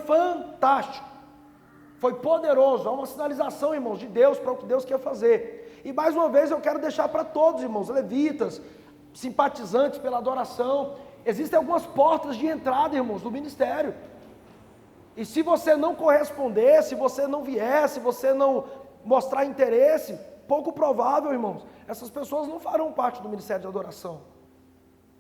fantástico, foi poderoso, é uma sinalização, irmãos, de Deus, para o que Deus quer fazer. E mais uma vez eu quero deixar para todos, irmãos, levitas, simpatizantes pela adoração, existem algumas portas de entrada, irmãos, do ministério. E se você não corresponder, se você não vier, se você não mostrar interesse, pouco provável, irmãos, essas pessoas não farão parte do ministério de adoração.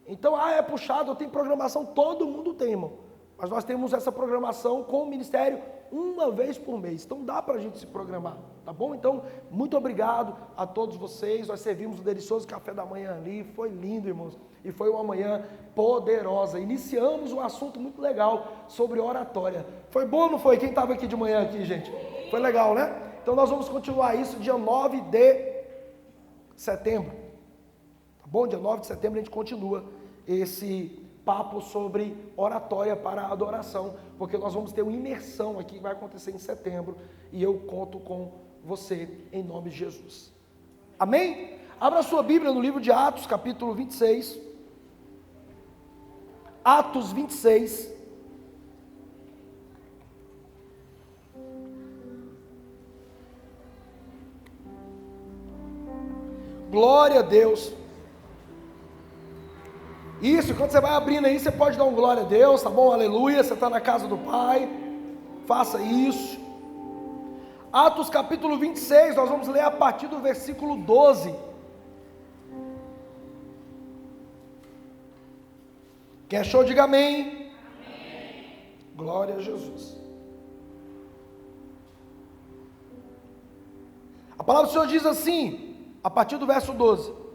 Então, é puxado, eu tenho programação, todo mundo tem, irmão. Mas nós temos essa programação com o ministério uma vez por mês. Então dá para a gente se programar, tá bom? Então, muito obrigado a todos vocês. Nós servimos um delicioso café da manhã ali. Foi lindo, irmãos. E foi uma manhã poderosa. Iniciamos um assunto muito legal sobre oratória. Foi bom ou não foi? Quem estava aqui de manhã aqui, gente? Foi legal, né? Então nós vamos continuar isso dia 9 de setembro. Tá bom? Dia 9 de setembro a gente continua esse papo sobre oratória para a adoração, porque nós vamos ter uma imersão aqui que vai acontecer em setembro, e eu conto com você em nome de Jesus. Amém? Abra sua Bíblia no livro de Atos, capítulo 26. Atos 26. Glória a Deus. Isso, quando você vai abrindo aí, você pode dar um glória a Deus, tá bom? Aleluia, você está na casa do Pai, faça isso. Atos capítulo 26, nós vamos ler a partir do versículo 12. Quem achou, diga amém. Amém. Glória a Jesus. A palavra do Senhor diz assim, a partir do verso 12: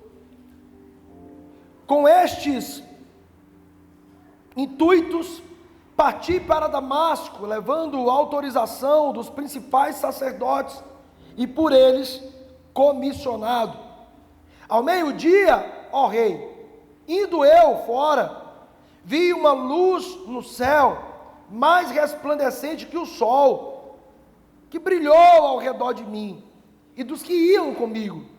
com estes intuitos, parti para Damasco, levando autorização dos principais sacerdotes e por eles comissionado. Ao meio-dia, ó rei, indo eu fora, vi uma luz no céu, mais resplandecente que o sol, que brilhou ao redor de mim e dos que iam comigo.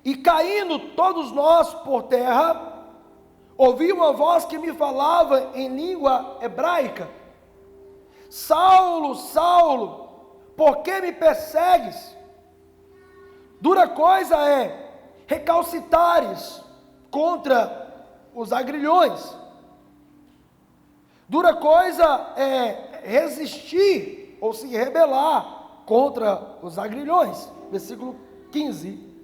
E caindo todos nós por terra, ouvi uma voz que me falava em língua hebraica: Saulo, Saulo, por que me persegues? Dura coisa é recalcitares contra os agrilhões. Dura coisa é resistir ou se rebelar contra os agrilhões. Versículo 15.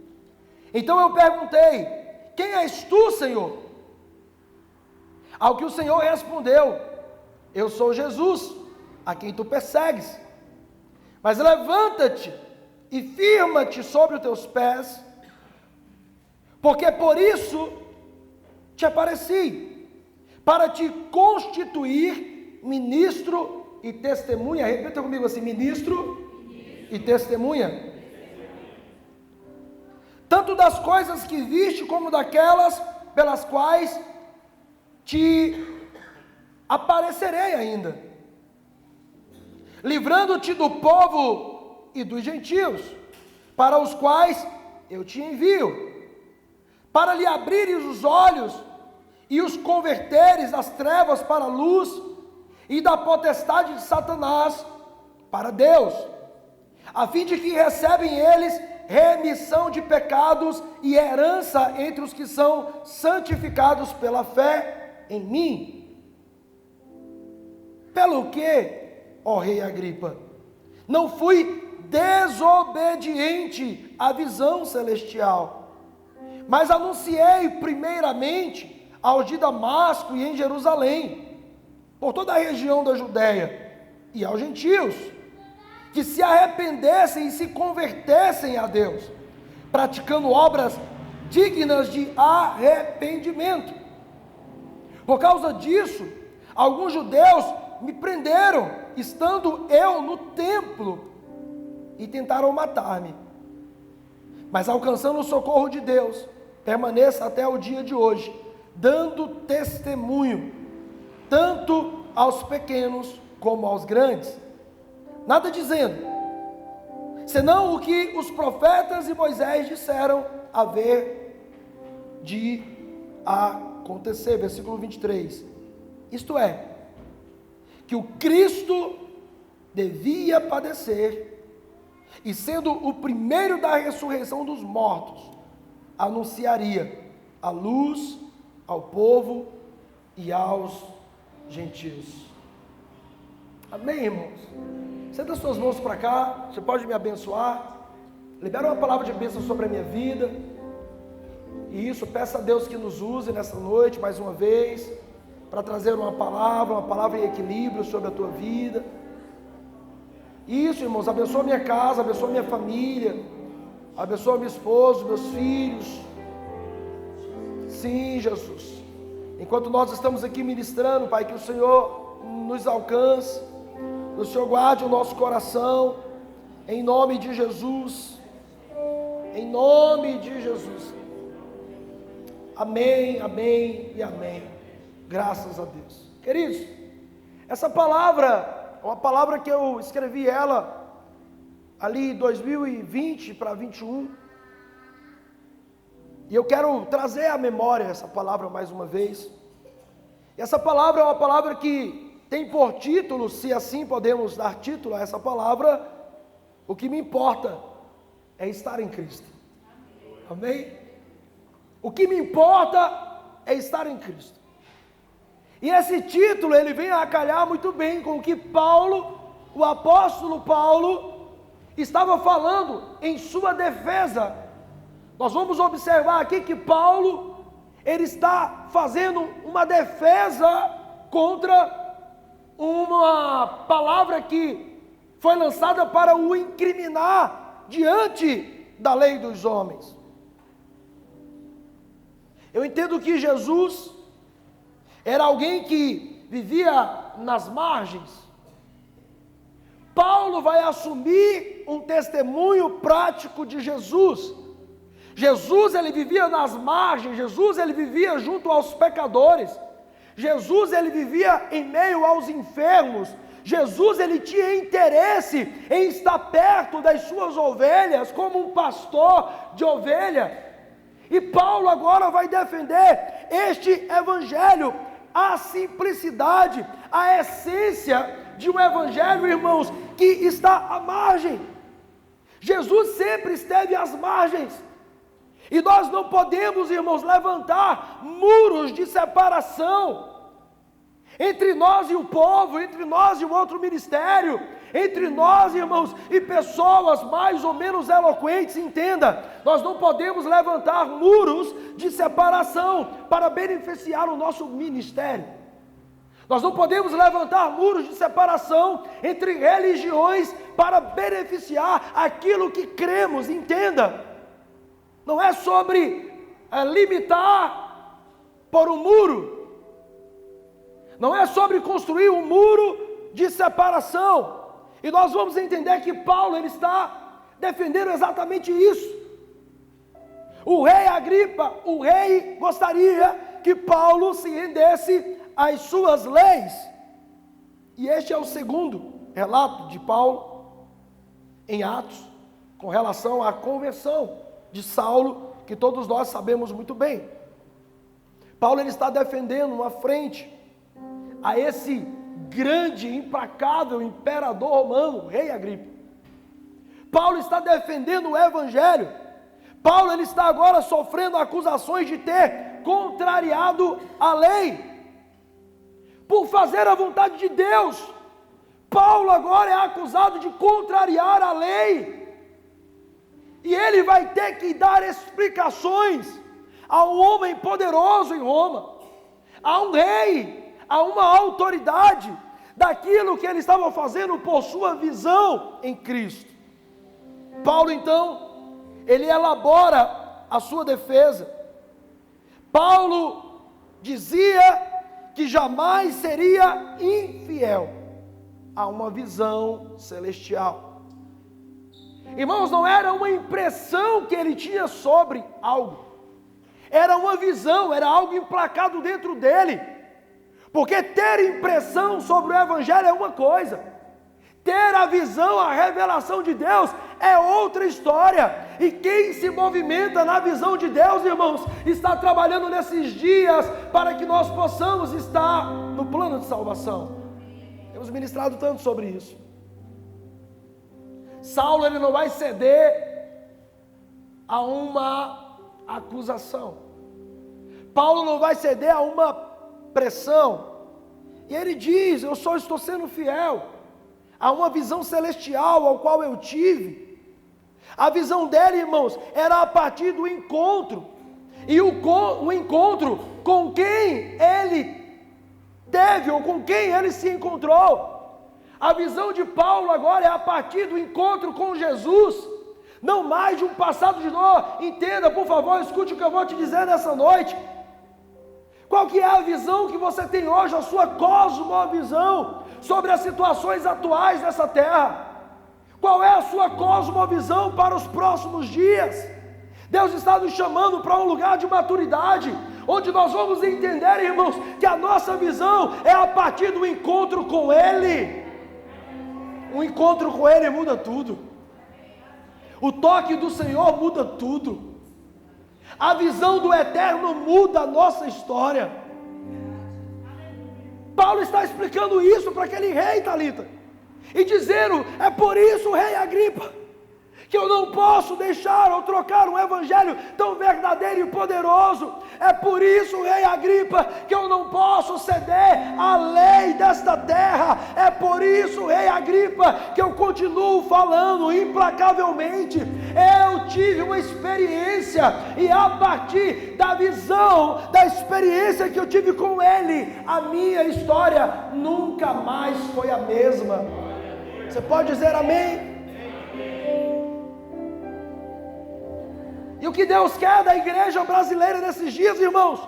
Então eu perguntei: quem és tu, Senhor? Ao que o Senhor respondeu: eu sou Jesus, a quem tu persegues. Mas levanta-te e firma-te sobre os teus pés, porque por isso te apareci, para te constituir ministro e testemunha. Repita comigo assim: ministro e testemunha. Tanto das coisas que viste, como daquelas pelas quais te aparecerei ainda, livrando-te do povo e dos gentios, para os quais eu te envio, para lhe abrires os olhos e os converteres das trevas para a luz, e da potestade de Satanás para Deus, a fim de que recebem eles remissão de pecados e herança entre os que são santificados pela fé em mim. Pelo que, ó rei Agripa, não fui desobediente à visão celestial, mas anunciei primeiramente aos de Damasco e em Jerusalém, por toda a região da Judéia, e aos gentios, que se arrependessem e se convertessem a Deus, praticando obras dignas de arrependimento. Por causa disso, alguns judeus me prenderam, estando eu no templo, e tentaram matar-me. Mas alcançando o socorro de Deus, permaneço até o dia de hoje, dando testemunho, tanto aos pequenos como aos grandes, nada dizendo, senão o que os profetas e Moisés disseram haver de acontecer. Versículo 23. Isto é, que o Cristo devia padecer, e sendo o primeiro da ressurreição dos mortos, anunciaria a luz ao povo e aos gentios. Amém, irmãos? Senta as suas mãos para cá, você pode me abençoar, libera uma palavra de bênção sobre a minha vida, e isso, peça a Deus que nos use nessa noite, mais uma vez, para trazer uma palavra em equilíbrio sobre a tua vida. Isso, irmãos, abençoa minha casa, abençoa minha família, abençoa meu esposo, meus filhos. Sim, Jesus. Enquanto nós estamos aqui ministrando, Pai, que o Senhor nos alcance, que o Senhor guarde o nosso coração, em nome de Jesus. Em nome de Jesus. Amém, amém e amém. Graças a Deus. Queridos, essa palavra é uma palavra que eu escrevi ela ali em 2020 para 21. E eu quero trazer à memória essa palavra mais uma vez. E essa palavra é uma palavra que tem por título, se assim podemos dar título a essa palavra, o que me importa é estar em Cristo. Amém? O que me importa é estar em Cristo. E esse título, ele vem a calhar muito bem com o que Paulo, o apóstolo Paulo, estava falando em sua defesa. Nós vamos observar aqui que Paulo, ele está fazendo uma defesa contra uma palavra que foi lançada para o incriminar diante da lei dos homens. Eu entendo que Jesus era alguém que vivia nas margens. Paulo vai assumir um testemunho prático de Jesus. Jesus, ele vivia nas margens, Jesus, ele vivia junto aos pecadores, Jesus, ele vivia em meio aos enfermos, Jesus, ele tinha interesse em estar perto das suas ovelhas, como um pastor de ovelha. E Paulo agora vai defender este evangelho, a simplicidade, a essência de um evangelho, irmãos, que está à margem. Jesus sempre esteve às margens. E nós não podemos, irmãos, levantar muros de separação entre nós e o povo, entre nós e o outro ministério, entre nós, irmãos, e pessoas mais ou menos eloquentes. Entenda, nós não podemos levantar muros de separação para beneficiar o nosso ministério. Nós não podemos levantar muros de separação entre religiões para beneficiar aquilo que cremos. Entenda, não é sobre limitar por um muro, não é sobre construir um muro de separação. E nós vamos entender que Paulo, ele está defendendo exatamente isso. O rei Agripa, o rei gostaria que Paulo se rendesse às suas leis. E este é o segundo relato de Paulo em Atos, com relação à conversão de Saulo, que todos nós sabemos muito bem. Paulo, ele está defendendo uma frente a esse grande, implacável imperador romano, o rei Agripa. Paulo está defendendo o evangelho. Paulo, ele está agora sofrendo acusações de ter contrariado a lei, por fazer a vontade de Deus. Paulo agora é acusado de contrariar a lei, e ele vai ter que dar explicações a um homem poderoso em Roma, a um rei, a uma autoridade, daquilo que ele estava fazendo por sua visão em Cristo. Paulo, então, ele elabora a sua defesa. Paulo dizia que jamais seria infiel a uma visão celestial. Irmãos, não era uma impressão que ele tinha sobre algo, era uma visão, era algo emplacado dentro dele. Porque ter impressão sobre o evangelho é uma coisa, ter a visão, a revelação de Deus é outra história. E quem se movimenta na visão de Deus, irmãos, está trabalhando nesses dias para que nós possamos estar no plano de salvação. temos ministrado tanto sobre isso. Saulo, ele não vai ceder a uma acusação. Paulo não vai ceder a uma pressão. E ele diz: eu só estou sendo fiel a uma visão celestial ao qual eu tive. A visão dele, irmãos, era a partir do encontro. E o encontro com quem ele teve, ou com quem ele se encontrou. A visão de Paulo agora é a partir do encontro com Jesus, não mais de um passado de dor. Entenda, por favor, escute o que eu vou te dizer nessa noite. Qual que é a visão que você tem hoje, a sua cosmovisão sobre as situações atuais dessa terra? Qual é a sua cosmovisão para os próximos dias? Deus está nos chamando para um lugar de maturidade, onde nós vamos entender, irmãos, que a nossa visão é a partir do encontro com Ele. O encontro com Ele muda tudo. O toque do Senhor muda tudo. A visão do eterno muda a nossa história. Paulo está explicando isso para aquele rei, Talita, e dizendo: é por isso, rei Agripa, que eu não posso deixar ou trocar um evangelho tão verdadeiro e poderoso. É por isso, rei Agripa, que eu não posso ceder à lei desta terra. É por isso, rei Agripa, que eu continuo falando implacavelmente. Eu tive uma experiência, e a partir da visão, da experiência que eu tive com ele, a minha história nunca mais foi a mesma. Você pode dizer amém? E o que Deus quer da igreja brasileira nesses dias, irmãos?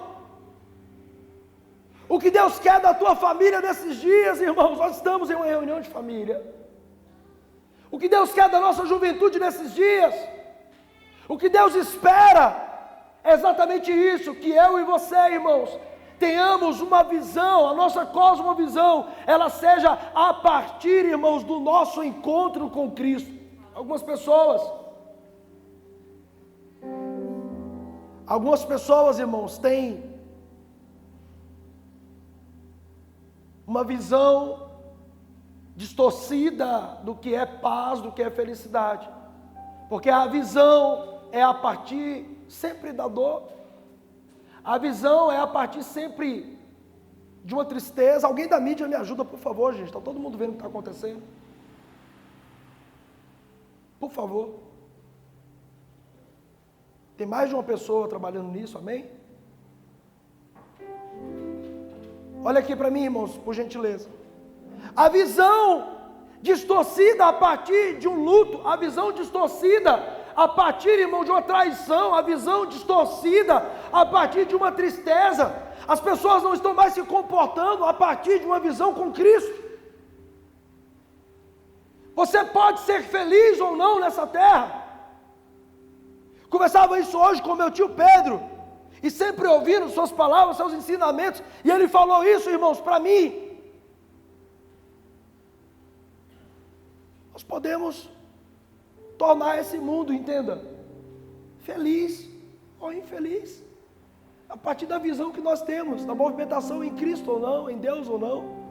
O que Deus quer da tua família nesses dias, irmãos? Nós estamos em uma reunião de família. O que Deus quer da nossa juventude nesses dias? O que Deus espera é exatamente isso, que eu e você, irmãos, tenhamos uma visão, a nossa cosmovisão, ela seja a partir, irmãos, do nosso encontro com Cristo. Algumas pessoas, irmãos, têm uma visão distorcida do que é paz, do que é felicidade, porque a visão é a partir sempre da dor, a visão é a partir sempre de uma tristeza. Alguém da mídia me ajuda, por favor, gente, está todo mundo vendo o que está acontecendo? Por favor. Tem mais de uma pessoa trabalhando nisso, amém? Olha aqui para mim, irmãos, por gentileza. A visão distorcida a partir de um luto, a visão distorcida a partir, irmão, de uma traição, a visão distorcida a partir de uma tristeza. As pessoas não estão mais se comportando a partir de uma visão com Cristo. Você pode ser feliz ou não nessa terra. Conversava isso hoje com meu tio Pedro, e sempre ouvindo suas palavras, seus ensinamentos, e ele falou isso, irmãos, para mim. Nós podemos tornar esse mundo, entenda, feliz ou infeliz, a partir da visão que nós temos, da movimentação em Cristo ou não, em Deus ou não.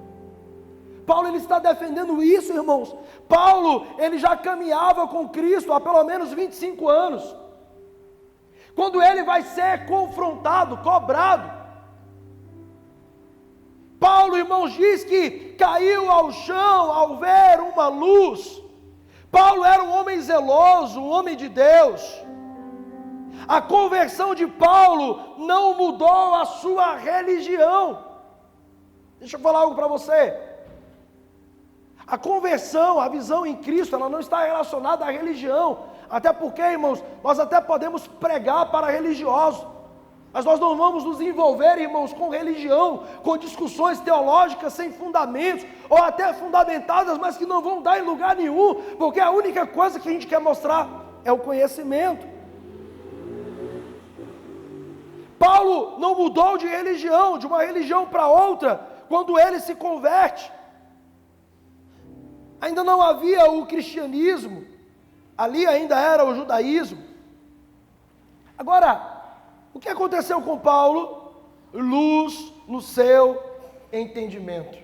Paulo, ele está defendendo isso, irmãos. Paulo, ele já caminhava com Cristo há pelo menos 25 anos. Quando ele vai ser confrontado, cobrado, Paulo, irmãos, diz que caiu ao chão ao ver uma luz. Paulo era um homem zeloso, um homem de Deus. A conversão de Paulo não mudou a sua religião. Deixa eu falar algo para você. A conversão, a visão em Cristo, ela não está relacionada à religião. Até porque, irmãos, nós até podemos pregar para religiosos, mas nós não vamos nos envolver, irmãos, com religião, com discussões teológicas sem fundamentos, ou até fundamentadas, mas que não vão dar em lugar nenhum, porque a única coisa que a gente quer mostrar é o conhecimento. Paulo não mudou de religião, de uma religião para outra, quando ele se converte. Ainda não havia o cristianismo, ali ainda era o judaísmo. Agora, o que aconteceu com Paulo? Luz no seu entendimento.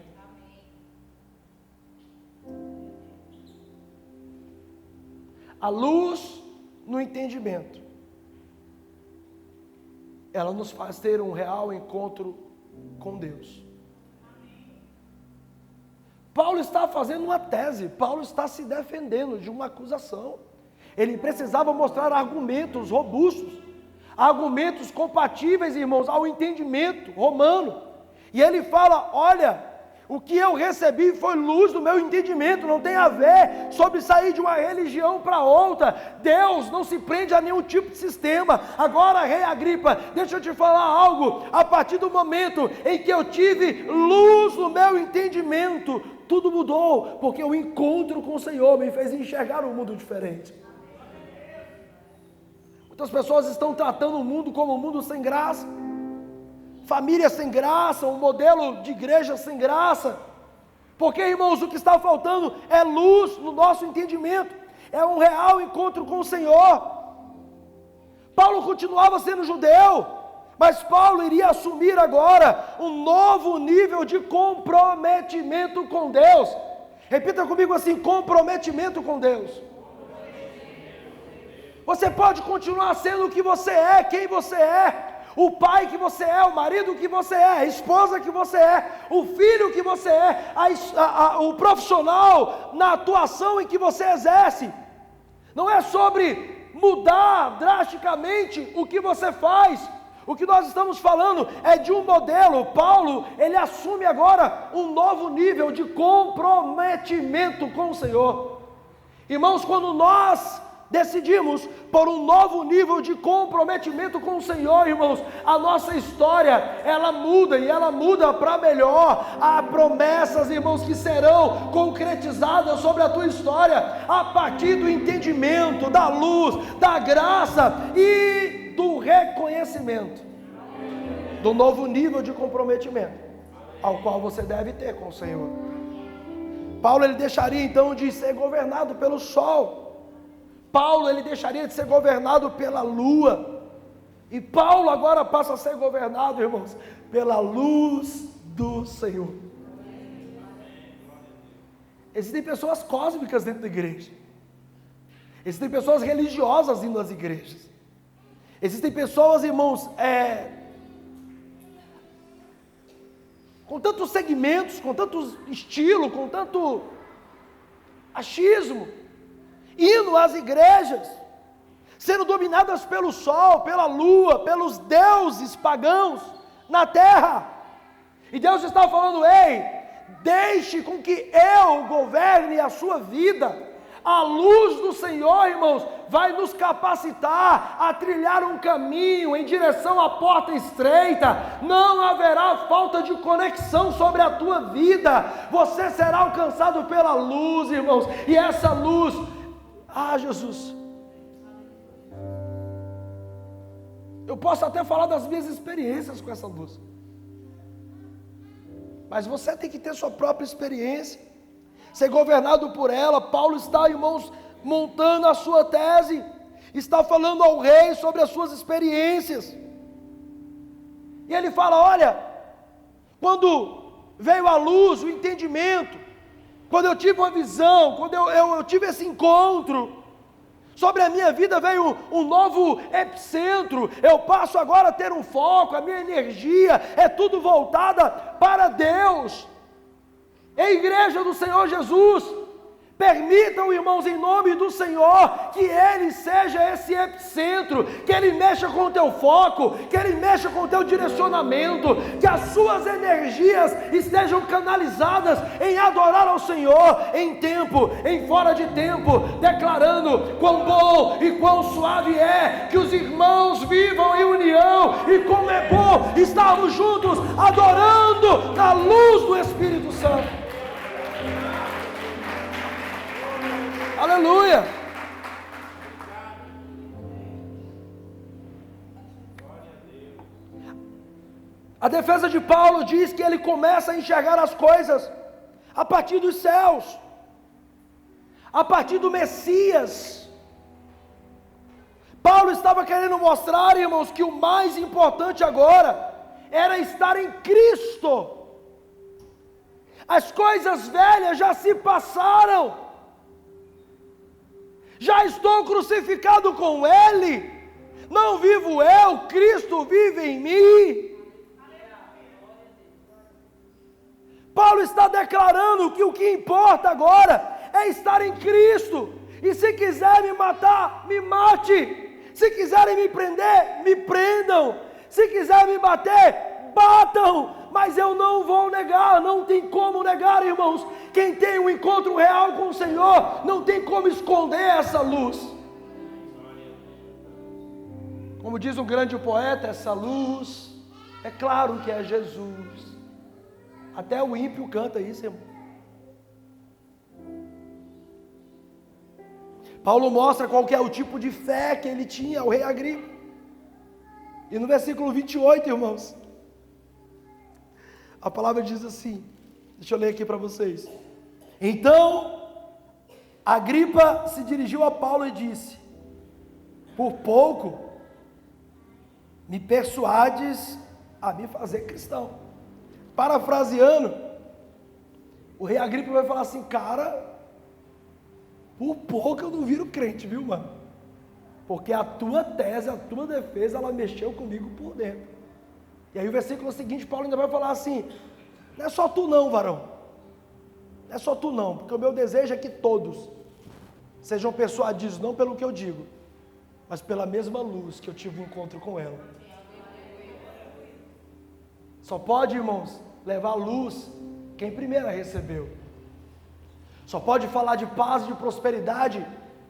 A luz no entendimento, ela nos faz ter um real encontro com Deus. Paulo está fazendo uma tese, Paulo está se defendendo de uma acusação. Ele precisava mostrar argumentos robustos, argumentos compatíveis, irmãos, ao entendimento romano. E ele fala: olha, o que eu recebi foi luz do meu entendimento, não tem a ver sobre sair de uma religião para outra. Deus não se prende a nenhum tipo de sistema. Agora, rei Agripa, deixa eu te falar algo. A partir do momento em que eu tive luz no meu entendimento, tudo mudou, porque o encontro com o Senhor me fez enxergar um mundo diferente. Muitas pessoas estão tratando o mundo como um mundo sem graça, família sem graça, um modelo de igreja sem graça, porque, irmãos, o que está faltando é luz no nosso entendimento, é um real encontro com o Senhor. Paulo continuava sendo judeu, mas Paulo iria assumir agora um novo nível de comprometimento com Deus. Repita comigo assim: comprometimento com Deus. Você pode continuar sendo o que você é, quem você é, o pai que você é, o marido que você é, a esposa que você é, o filho que você é, o profissional na atuação em que você exerce. Não é sobre mudar drasticamente o que você faz. O que nós estamos falando é de um modelo. Paulo, ele assume agora um novo nível de comprometimento com o Senhor. Irmãos, quando nós decidimos por um novo nível de comprometimento com o Senhor, irmãos, a nossa história, ela muda, e ela muda para melhor. Há promessas, irmãos, que serão concretizadas sobre a tua história, a partir do entendimento, da luz, da graça e do reconhecimento, do novo nível de comprometimento, ao qual você deve ter com o Senhor. Paulo, ele deixaria então de ser governado pelo sol. Paulo, ele deixaria de ser governado pela lua, e Paulo agora passa a ser governado, irmãos, pela luz do Senhor. Existem pessoas cósmicas dentro da igreja, existem pessoas religiosas indo às igrejas, existem pessoas, irmãos, com tantos segmentos, com tanto estilo, com tanto achismo, indo às igrejas, sendo dominadas pelo sol, pela lua, pelos deuses pagãos na terra. E Deus está falando: ei, deixe com que eu governe a sua vida. A luz do Senhor, irmãos, vai nos capacitar a trilhar um caminho em direção à porta estreita. Não haverá falta de conexão sobre a tua vida. Você será alcançado pela luz, irmãos, e essa luz, Jesus, eu posso até falar das minhas experiências com essa luz, mas você tem que ter sua própria experiência, ser governado por ela. Paulo está, irmãos, montando a sua tese, está falando ao rei sobre as suas experiências, e ele fala: olha, quando veio a luz, o entendimento, quando eu tive uma visão, quando eu tive esse encontro, sobre a minha vida veio um novo epicentro. Eu passo agora a ter um foco, a minha energia é tudo voltada para Deus. É a igreja do Senhor Jesus. Permitam, irmãos, em nome do Senhor, que Ele seja esse epicentro, que Ele mexa com o teu foco, que Ele mexa com o teu direcionamento, que as suas energias estejam canalizadas em adorar ao Senhor, em tempo, em fora de tempo, declarando quão bom e quão suave é que os irmãos vivam em união, e como é bom estarmos juntos, adorando na luz do Espírito Santo. Aleluia! A defesa de Paulo diz que ele começa a enxergar as coisas a partir dos céus, a partir do Messias. Paulo estava querendo mostrar, irmãos, que o mais importante agora era estar em Cristo. As coisas velhas já se passaram. Já estou crucificado com Ele. Não vivo eu, Cristo vive em mim. Paulo está declarando que o que importa agora é estar em Cristo. E se quiser me matar, me mate. Se quiserem me prender, me prendam. Se quiserem me bater, batam. Mas eu não vou negar, não tem como negar, irmãos. Quem tem um encontro real com o Senhor, não tem como esconder essa luz. Como diz um grande poeta, essa luz, é claro que é Jesus. Até o ímpio canta isso, irmão. Paulo mostra qual que é o tipo de fé que ele tinha, o rei Agripa. E no versículo 28, irmãos, a palavra diz assim, deixa eu ler aqui para vocês. Então, Agripa se dirigiu a Paulo e disse: por pouco me persuades a me fazer cristão. Parafraseando, o rei Agripa vai falar assim: cara, por pouco eu não viro crente, viu, mano? Porque a tua tese, a tua defesa, ela mexeu comigo por dentro. E aí o versículo seguinte, Paulo ainda vai falar assim: não é só tu não, varão. Não é só tu não, porque o meu desejo é que todos sejam persuadidos, não pelo que eu digo, mas pela mesma luz que eu tive um encontro com ela. Só pode, irmãos, levar luz quem primeiro a recebeu. Só pode falar de paz e de prosperidade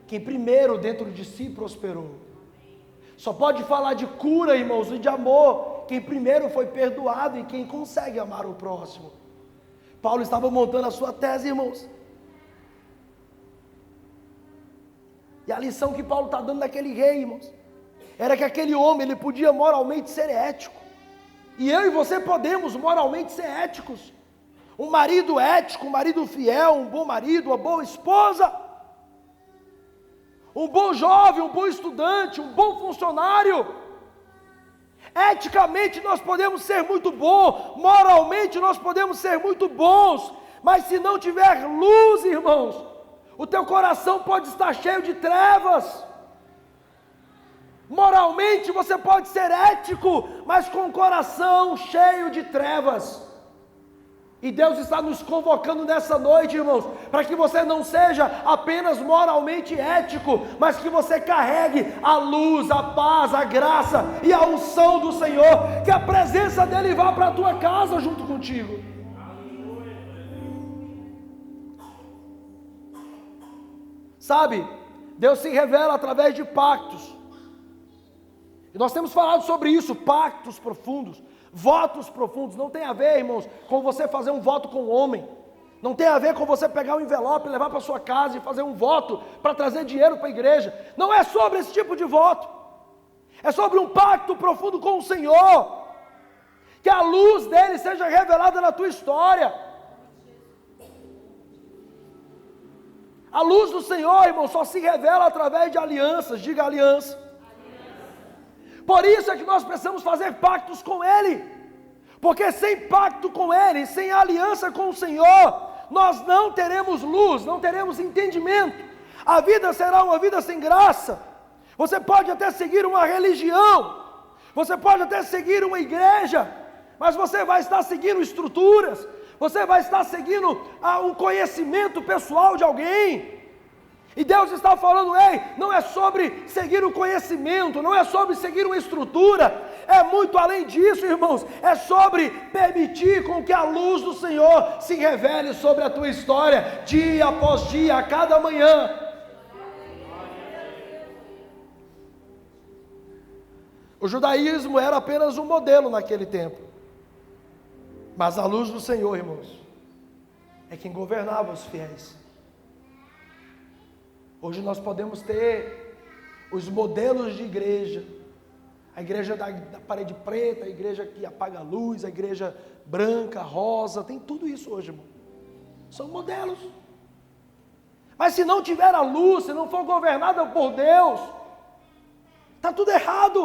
quem primeiro dentro de si prosperou. Só pode falar de cura, irmãos, e de amor quem primeiro foi perdoado e quem consegue amar o próximo. Paulo estava montando a sua tese, irmãos. E a lição que Paulo está dando naquele rei, irmãos, era que aquele homem, ele podia moralmente ser ético. E eu e você podemos moralmente ser éticos. Um marido ético, um marido fiel, um bom marido, uma boa esposa, um bom jovem, um bom estudante, um bom funcionário. Eticamente nós podemos ser muito bons, moralmente nós podemos ser muito bons, mas se não tiver luz, irmãos, o teu coração pode estar cheio de trevas. Moralmente você pode ser ético, mas com o coração cheio de trevas. E Deus está nos convocando nessa noite, irmãos, para que você não seja apenas moralmente ético, mas que você carregue a luz, a paz, a graça e a unção do Senhor, que a presença dEle vá para a tua casa junto contigo. Sabe, Deus se revela através de pactos. E nós temos falado sobre isso, pactos profundos, votos profundos. Não tem a ver, irmãos, com você fazer um voto com o homem. Não tem a ver com você pegar um envelope, levar para sua casa e fazer um voto para trazer dinheiro para a igreja. Não é sobre esse tipo de voto. É sobre um pacto profundo com o Senhor. Que a luz dele seja revelada na tua história. A luz do Senhor, irmão, só se revela através de alianças. Diga aliança. Por isso é que nós precisamos fazer pactos com Ele, porque sem pacto com Ele, sem aliança com o Senhor, nós não teremos luz, não teremos entendimento. A vida será uma vida sem graça. Você pode até seguir uma religião, você pode até seguir uma igreja, mas você vai estar seguindo estruturas, você vai estar seguindo um conhecimento pessoal de alguém. E Deus está falando: ei, não é sobre seguir o conhecimento, não é sobre seguir uma estrutura, é muito além disso, irmãos, é sobre permitir com que a luz do Senhor se revele sobre a tua história, dia após dia, a cada manhã. O judaísmo era apenas um modelo naquele tempo, mas a luz do Senhor, irmãos, é quem governava os fiéis. Hoje nós podemos ter os modelos de igreja, a igreja da parede preta, a igreja que apaga a luz, a igreja branca, rosa, tem tudo isso hoje, irmão. São modelos. Mas se não tiver a luz, se não for governada por Deus, está tudo errado.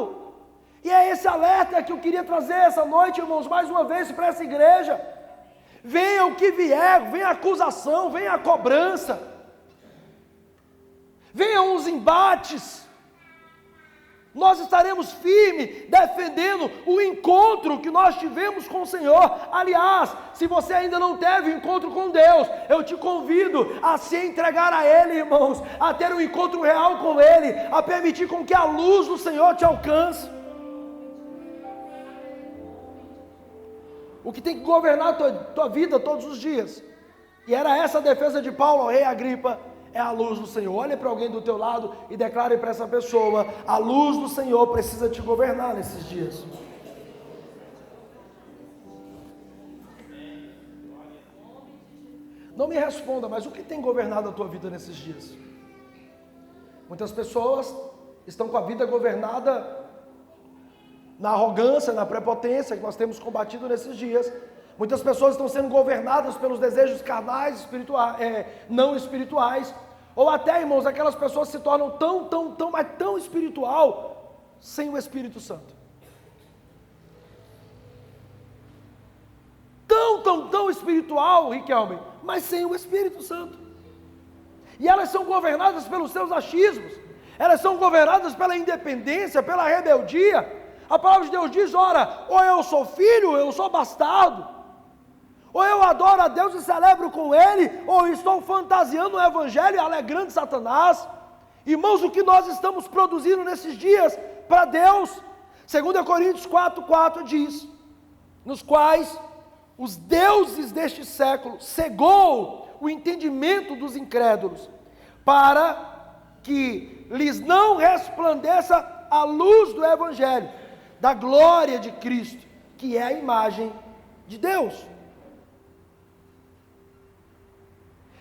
E é esse alerta que eu queria trazer essa noite, irmãos, mais uma vez para essa igreja. Venha o que vier, venha a acusação, venha a cobrança. venham os embates, nós estaremos firmes, defendendo o encontro que nós tivemos com o Senhor. Aliás, se você ainda não teve um encontro com Deus, eu te convido a se entregar a Ele, irmãos, a ter um encontro real com Ele, a permitir com que a luz do Senhor te alcance. O que tem que governar a tua vida todos os dias, e era essa a defesa de Paulo ao rei Agripa, é a luz do Senhor. Olhe para alguém do teu lado e declare para essa pessoa: a luz do Senhor precisa te governar nesses dias. Não me responda, mas o que tem governado a tua vida nesses dias? Muitas pessoas estão com a vida governada na arrogância, na prepotência que nós temos combatido nesses dias. Muitas pessoas estão sendo governadas pelos desejos carnais, não espirituais, ou até, irmãos, aquelas pessoas se tornam tão espiritual, sem o Espírito Santo. Tão espiritual, Riquelme, mas sem o Espírito Santo. E elas são governadas pelos seus achismos, elas são governadas pela independência, pela rebeldia. A palavra de Deus diz: ora, ou eu sou filho, ou eu sou bastardo. Ou eu adoro a Deus e celebro com Ele, ou estou fantasiando o Evangelho e alegrando Satanás. Irmãos, o que nós estamos produzindo nesses dias para Deus? 2 Coríntios 4,4 diz: nos quais os deuses deste século cegou o entendimento dos incrédulos, para que lhes não resplandeça a luz do Evangelho, da glória de Cristo, que é a imagem de Deus.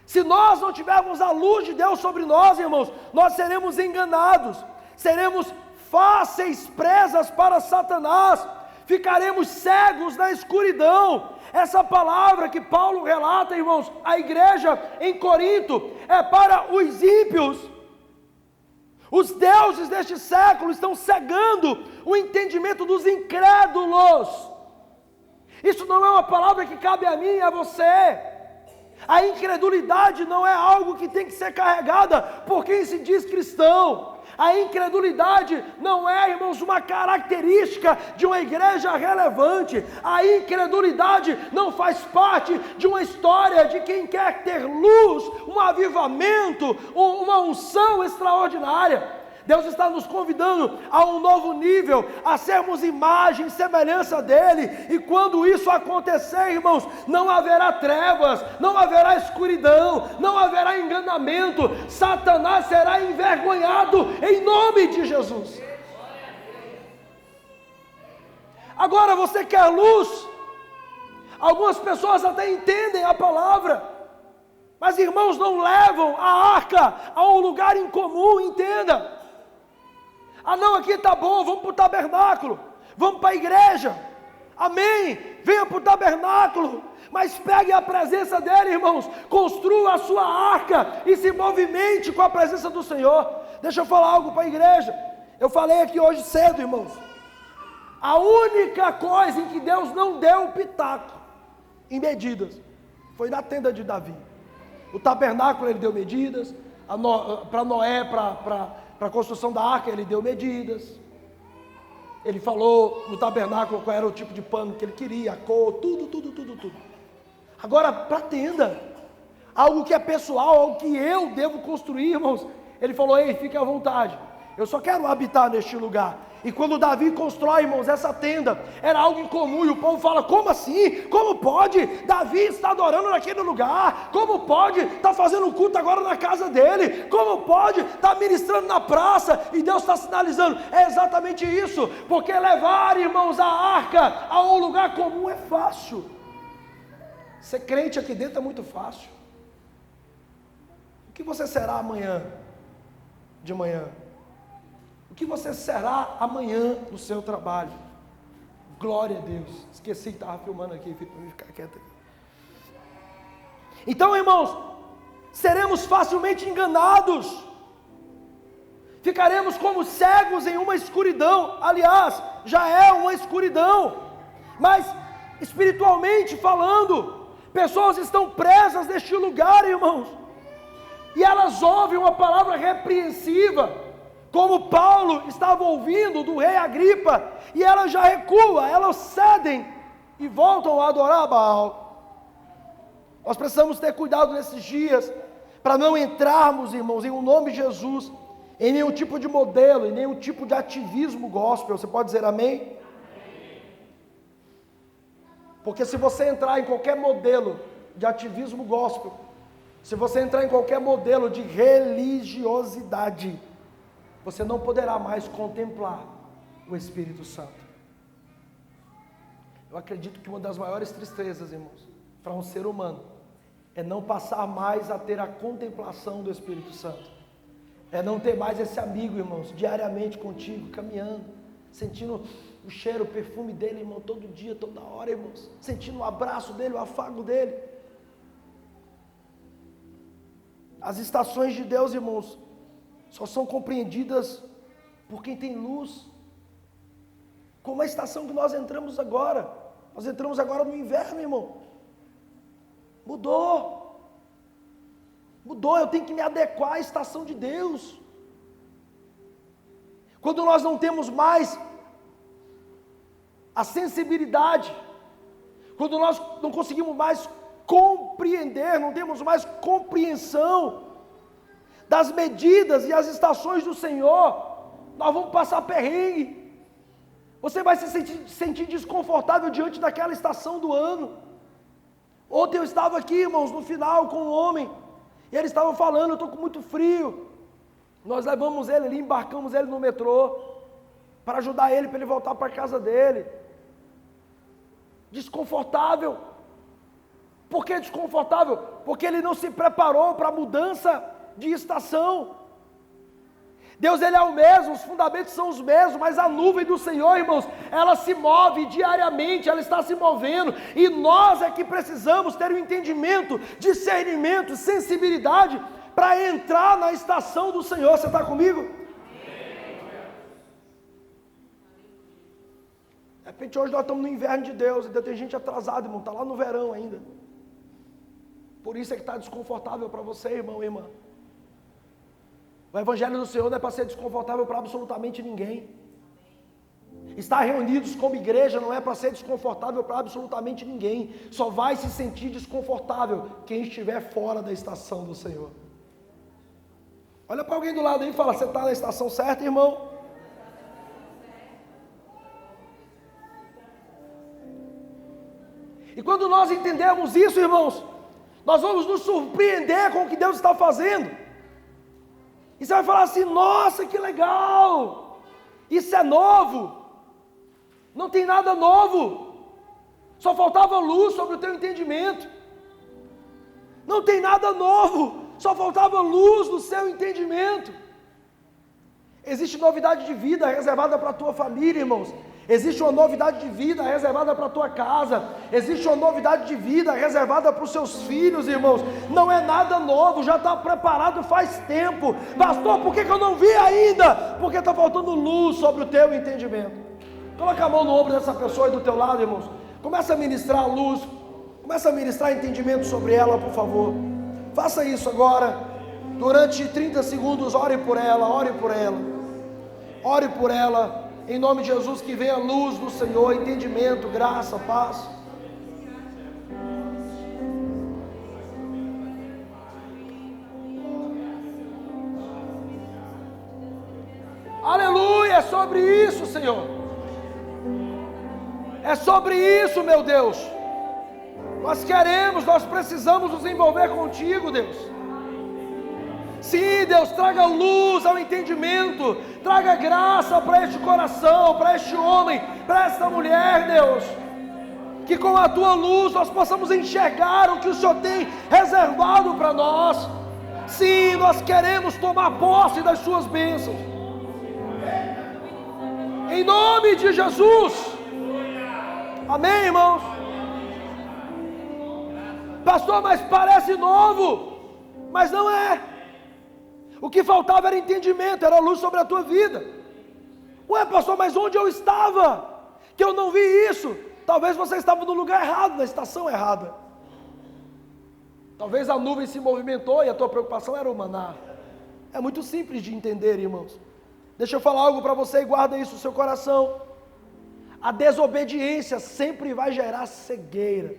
Se nós não tivermos a luz de Deus sobre nós, irmãos, nós seremos enganados, seremos fáceis presas para Satanás, ficaremos cegos na escuridão. Essa palavra que Paulo relata, irmãos, a igreja em Corinto, é para os ímpios. Os deuses deste século estão cegando o entendimento dos incrédulos. Isso não é uma palavra que cabe a mim e a você. A incredulidade não é algo que tem que ser carregada por quem se diz cristão. A incredulidade não é, irmãos, uma característica de uma igreja relevante. A incredulidade não faz parte de uma história de quem quer ter luz, um avivamento, uma unção extraordinária. Deus está nos convidando a um novo nível, a sermos imagem e semelhança dEle, e quando isso acontecer, irmãos, não haverá trevas, não haverá escuridão, não haverá enganamento. Satanás será envergonhado em nome de Jesus. Agora, você quer luz? Algumas pessoas até entendem a palavra, mas, irmãos, não levam a arca a um lugar incomum. Entenda. Ah não, aqui está bom, vamos para o tabernáculo, vamos para a igreja, amém, venha para o tabernáculo, mas pegue a presença dele, irmãos, construa a sua arca e se movimente com a presença do Senhor. Deixa eu falar algo para a igreja, eu falei aqui hoje cedo, irmãos, a única coisa em que Deus não deu pitaco em medidas, foi na tenda de Davi. O tabernáculo ele deu medidas, para Noé, para a construção da arca ele deu medidas, ele falou no tabernáculo qual era o tipo de pano que ele queria, a cor, tudo. Agora para a tenda, algo que é pessoal, algo que eu devo construir, irmãos, ele falou: ei, fique à vontade, eu só quero habitar neste lugar. E quando Davi constrói, irmãos, essa tenda, era algo incomum, e o povo fala: como assim? Como pode? Davi está adorando naquele lugar, como pode? Está fazendo culto agora na casa dele, como pode? Está ministrando na praça, e Deus está sinalizando, é exatamente isso, porque levar, irmãos, a arca a um lugar comum é fácil, ser crente aqui dentro é muito fácil. O que você será amanhã, de manhã? O que você será amanhã no seu trabalho? Glória a Deus. Esqueci que estava filmando aqui, para mim ficar quieto aqui. Então, irmãos, seremos facilmente enganados. Ficaremos como cegos em uma escuridão. Aliás, já é uma escuridão. Mas, espiritualmente falando, pessoas estão presas neste lugar, irmãos. E elas ouvem uma palavra repreensiva, como Paulo estava ouvindo do rei Agripa, e elas já recuam, elas cedem e voltam a adorar Baal. Nós precisamos ter cuidado nesses dias, para não entrarmos, irmãos, em o nome de Jesus, em nenhum tipo de modelo, em nenhum tipo de ativismo gospel. Você pode dizer amém? Porque se você entrar em qualquer modelo de ativismo gospel, se você entrar em qualquer modelo de religiosidade, você não poderá mais contemplar o Espírito Santo. Eu acredito que uma das maiores tristezas, irmãos, para um ser humano, é não passar mais a ter a contemplação do Espírito Santo. É não ter mais esse amigo, irmãos, diariamente contigo, caminhando, sentindo o cheiro, o perfume dele, irmão, todo dia, toda hora, irmãos, sentindo o abraço dele, o afago dele. As estações de Deus, irmãos, só são compreendidas por quem tem luz. Como a estação que nós entramos agora. Nós entramos agora no inverno, irmão. Mudou, eu tenho que me adequar à estação de Deus. Quando nós não temos mais a sensibilidade, quando nós não conseguimos mais compreender, não temos mais compreensão das medidas e as estações do Senhor, nós vamos passar perrengue. Você vai se sentir desconfortável diante daquela estação do ano. Ontem eu estava aqui, irmãos, no final com um homem, e ele estava falando, eu estou com muito frio. Nós levamos ele ali, embarcamos ele no metrô, para ajudar ele, para ele voltar para a casa dele. Desconfortável. Por que desconfortável? Porque ele não se preparou para a mudança de estação. Deus, ele é o mesmo, os fundamentos são os mesmos, mas a nuvem do Senhor, irmãos, ela se move diariamente, ela está se movendo, e nós é que precisamos ter um entendimento, discernimento, sensibilidade, para entrar na estação do Senhor. Você está comigo? De repente hoje nós estamos no inverno de Deus, ainda tem gente atrasada, irmão, está lá no verão ainda. Por isso é que está desconfortável para você, irmão e irmã. O Evangelho do Senhor não é para ser desconfortável para absolutamente ninguém. Estar reunidos como igreja não é para ser desconfortável para absolutamente ninguém. Só vai se sentir desconfortável quem estiver fora da estação do Senhor. Olha para alguém do lado aí e fala: você está na estação certa, irmão? E quando nós entendemos isso, irmãos, nós vamos nos surpreender com o que Deus está fazendo. E você vai falar assim: nossa, que legal, isso é novo. Não tem nada novo, só faltava luz sobre o teu entendimento. Não tem nada novo, só faltava luz no seu entendimento. Existe novidade de vida reservada para a tua família, irmãos. Existe uma novidade de vida reservada para a tua casa. Existe uma novidade de vida reservada para os seus filhos, irmãos. Não é nada novo, já está preparado faz tempo. Pastor, por que eu não vi ainda? Porque está faltando luz sobre o teu entendimento. Coloca a mão no ombro dessa pessoa aí do teu lado, irmãos. Começa a ministrar luz, começa a ministrar entendimento sobre ela, por favor. Faça isso agora. Durante 30 segundos, ore por ela, ore por ela. Ore por ela. Em nome de Jesus, que venha a luz do Senhor, entendimento, graça, paz. Aleluia, é sobre isso, Senhor. É sobre isso, meu Deus. Nós queremos, nós precisamos nos envolver contigo, Deus. Sim, Deus, traga luz ao entendimento, traga graça para este coração, para este homem, para esta mulher, Deus. Que com a tua luz nós possamos enxergar o que o Senhor tem reservado para nós. Sim, nós queremos tomar posse das suas bênçãos. Em nome de Jesus. Amém, irmãos? Pastor, mas parece novo, mas não é. O que faltava era entendimento, era luz sobre a tua vida. Ué, pastor, mas onde eu estava? Que eu não vi isso. Talvez você estava no lugar errado, na estação errada. Talvez a nuvem se movimentou e a tua preocupação era o maná. É muito simples de entender, irmãos. Deixa eu falar algo para você e guarda isso no seu coração. A desobediência sempre vai gerar cegueira.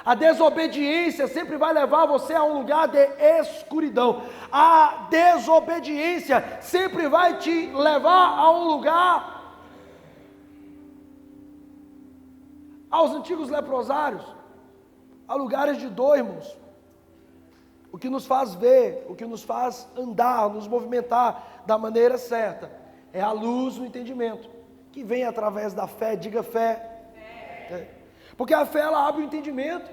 A desobediência sempre vai levar você a um lugar de escuridão. A desobediência sempre vai te levar a um lugar. Aos antigos leprosários, a lugares de dor, irmãos. O que nos faz ver, o que nos faz andar, nos movimentar da maneira certa, é a luz do entendimento, que vem através da fé. Diga fé. Porque a fé, ela abre o entendimento.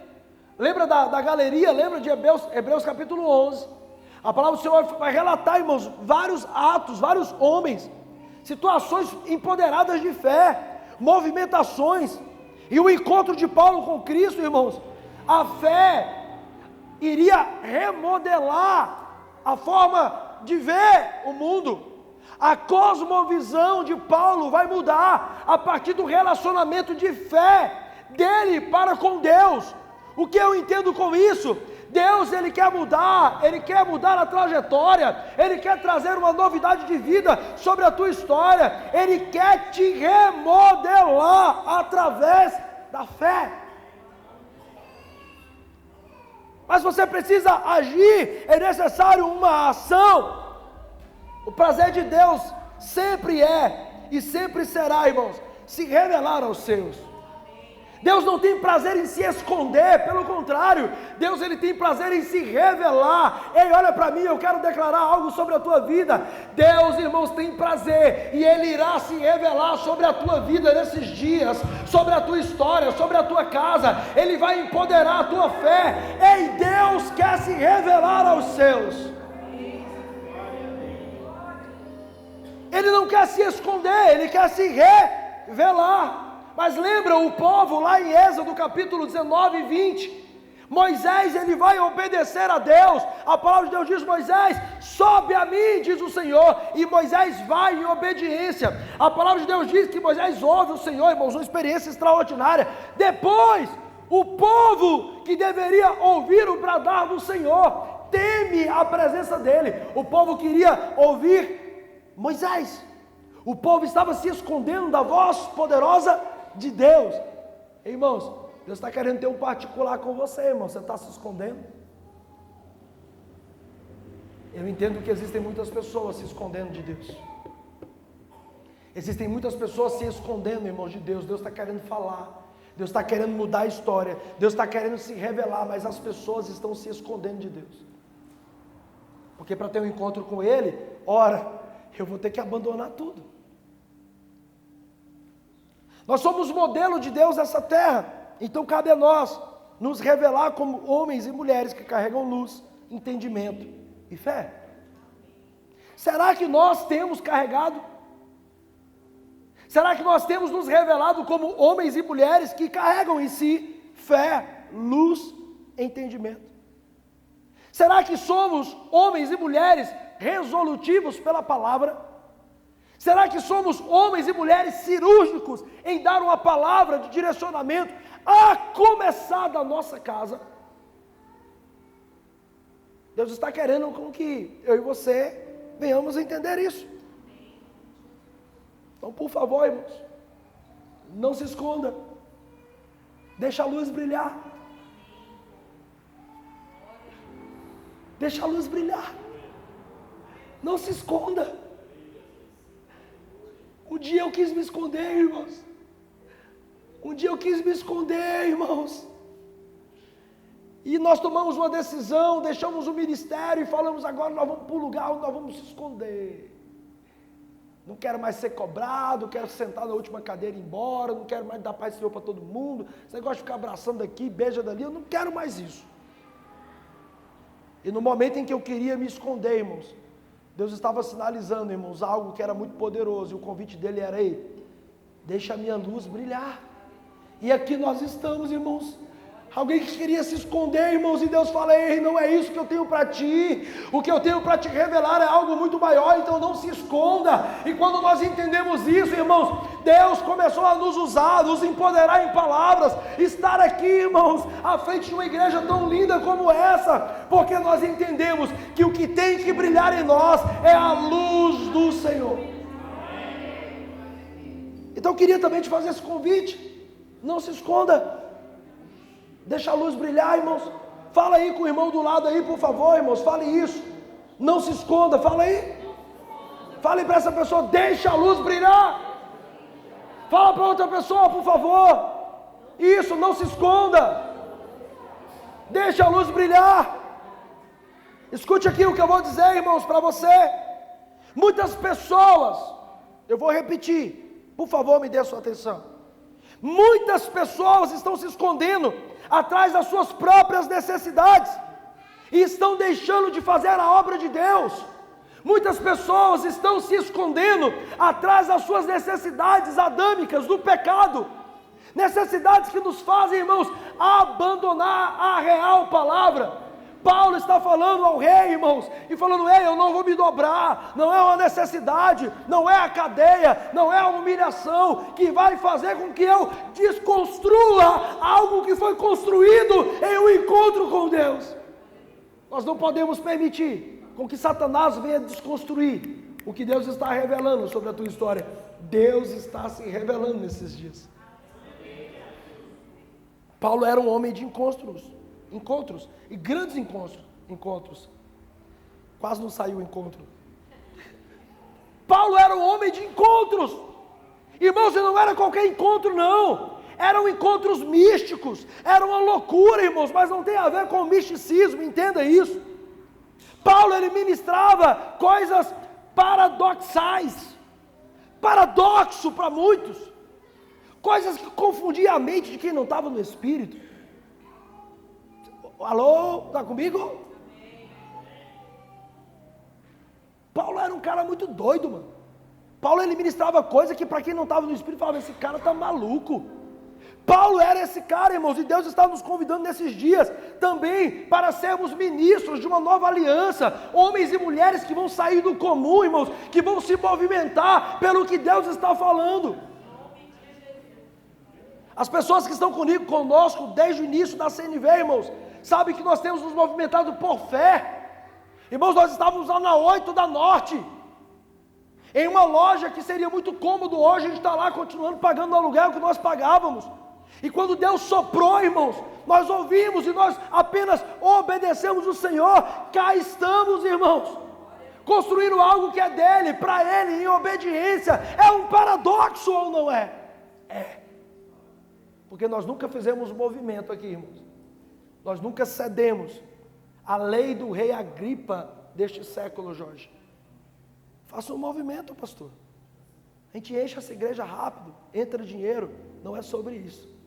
Lembra da galeria? Lembra de Hebreus capítulo 11? A palavra do Senhor vai relatar, irmãos, vários atos, vários homens, situações empoderadas de fé, movimentações, e o encontro de Paulo com Cristo, irmãos. A fé iria remodelar a forma de ver o mundo. A cosmovisão de Paulo vai mudar a partir do relacionamento de fé dele para com Deus. O que eu entendo com isso? Deus, Ele quer mudar a trajetória, Ele quer trazer uma novidade de vida sobre a tua história, Ele quer te remodelar através da fé. Mas você precisa agir, é necessário uma ação. O prazer de Deus sempre é e sempre será, irmãos, se revelar aos seus. Deus não tem prazer em se esconder, pelo contrário, Deus, Ele tem prazer em se revelar. Ei, olha para mim, eu quero declarar algo sobre a tua vida. Deus, irmãos, tem prazer e Ele irá se revelar sobre a tua vida nesses dias, sobre a tua história, sobre a tua casa. Ele vai empoderar a tua fé. Ei, Deus quer se revelar aos seus. Ele não quer se esconder, Ele quer se revelar. Mas lembra o povo lá em Êxodo capítulo 19 e 20, Moisés, ele vai obedecer a Deus. A palavra de Deus diz: Moisés, sobe a mim, diz o Senhor, e Moisés vai em obediência. A palavra de Deus diz que Moisés ouve o Senhor, irmãos, uma experiência extraordinária. Depois, o povo que deveria ouvir o bradar do Senhor, teme a presença dele. O povo queria ouvir Moisés. O povo estava se escondendo da voz poderosa de Deus. Irmãos, Deus está querendo ter um particular com você, irmão. Você está se escondendo? Eu entendo que existem muitas pessoas se escondendo de Deus. Existem muitas pessoas se escondendo, irmãos, de Deus. Deus está querendo falar. Deus está querendo mudar a história. Deus está querendo se revelar, mas as pessoas estão se escondendo de Deus. Porque para ter um encontro com Ele, ora, eu vou ter que abandonar tudo. Nós somos modelo de Deus nessa terra, então cabe a nós nos revelar como homens e mulheres que carregam luz, entendimento e fé. Será que nós temos carregado? Será que nós temos nos revelado como homens e mulheres que carregam em si fé, luz, entendimento? Será que somos homens e mulheres resolutivos pela palavra? Será que somos homens e mulheres cirúrgicos em dar uma palavra de direcionamento a começar da nossa casa? Deus está querendo com que eu e você venhamos a entender isso. Então, por favor, irmãos, não se esconda. Deixa a luz brilhar. Deixa a luz brilhar. Não se esconda. Um dia eu quis me esconder, irmãos. Um dia eu quis me esconder, irmãos. E nós tomamos uma decisão, deixamos o ministério e falamos: agora nós vamos para um lugar onde nós vamos se esconder. Não quero mais ser cobrado, quero sentar na última cadeira e ir embora, não quero mais dar paz do Senhor para todo mundo. Esse negócio de ficar abraçando aqui, beija dali, eu não quero mais isso. E no momento em que eu queria me esconder, irmãos, Deus estava sinalizando, irmãos, algo que era muito poderoso, e o convite dele era: ei, deixa a minha luz brilhar. E aqui nós estamos, irmãos. Alguém que queria se esconder, irmãos, e Deus fala: ei, não é isso que eu tenho para ti. O que eu tenho para te revelar é algo muito maior, então não se esconda. E quando nós entendemos isso, irmãos, Deus começou a nos usar, nos empoderar em palavras, estar aqui, irmãos, à frente de uma igreja tão linda como essa, porque nós entendemos que o que tem que brilhar em nós é a luz do Senhor. Então eu queria também te fazer esse convite, não se esconda, deixa a luz brilhar, irmãos. Fala aí com o irmão do lado aí, por favor, irmãos, fale isso, não se esconda, fala aí. Fale para essa pessoa, deixa a luz brilhar. Fala para outra pessoa, por favor. Isso, não se esconda. Deixa a luz brilhar. Escute aqui o que eu vou dizer, irmãos, para você. Muitas pessoas, eu vou repetir, por favor, me dê a sua atenção. Muitas pessoas estão se escondendo atrás das suas próprias necessidades e estão deixando de fazer a obra de Deus. Muitas pessoas estão se escondendo atrás das suas necessidades adâmicas do pecado, necessidades que nos fazem, irmãos, abandonar a real palavra. Paulo está falando ao rei, irmãos, e falando: ei, eu não vou me dobrar, não é uma necessidade, não é a cadeia, não é a humilhação que vai fazer com que eu desconstrua algo que foi construído em um encontro com Deus. Nós não podemos permitir com que Satanás venha desconstruir o que Deus está revelando sobre a tua história. Deus está se revelando nesses dias. Paulo era um homem de encontros e grandes encontros. Quase não saiu o encontro. Paulo era um homem de encontros. Irmãos, não era qualquer encontro, não. Eram encontros místicos. Era uma loucura, irmãos, mas não tem a ver com o misticismo, entenda isso. Paulo, ele ministrava coisas paradoxais, paradoxo para muitos, coisas que confundiam a mente de quem não estava no Espírito. Alô, está comigo? Paulo era um cara muito doido, mano. Paulo, ele ministrava coisas que para quem não estava no Espírito, falava: esse cara está maluco. Paulo era esse cara, irmãos, e Deus está nos convidando nesses dias também para sermos ministros de uma nova aliança, homens e mulheres que vão sair do comum, irmãos, que vão se movimentar pelo que Deus está falando. As pessoas que estão conosco desde o início da CNV, irmãos, sabem que nós temos nos movimentado por fé. Irmãos, nós estávamos lá na 8 da Norte, em uma loja que seria muito cômodo hoje a gente estar lá continuando pagando o aluguel que nós pagávamos. E quando Deus soprou, irmãos, nós ouvimos e nós apenas obedecemos o Senhor. Cá estamos, irmãos, construindo algo que é dele, para ele, em obediência. É um paradoxo ou não é? É. Porque nós nunca fizemos movimento aqui, irmãos. Nós nunca cedemos à lei do rei Agripa deste século, Jorge. Faça um movimento, pastor. A gente enche essa igreja rápido, entra dinheiro. Não é sobre isso.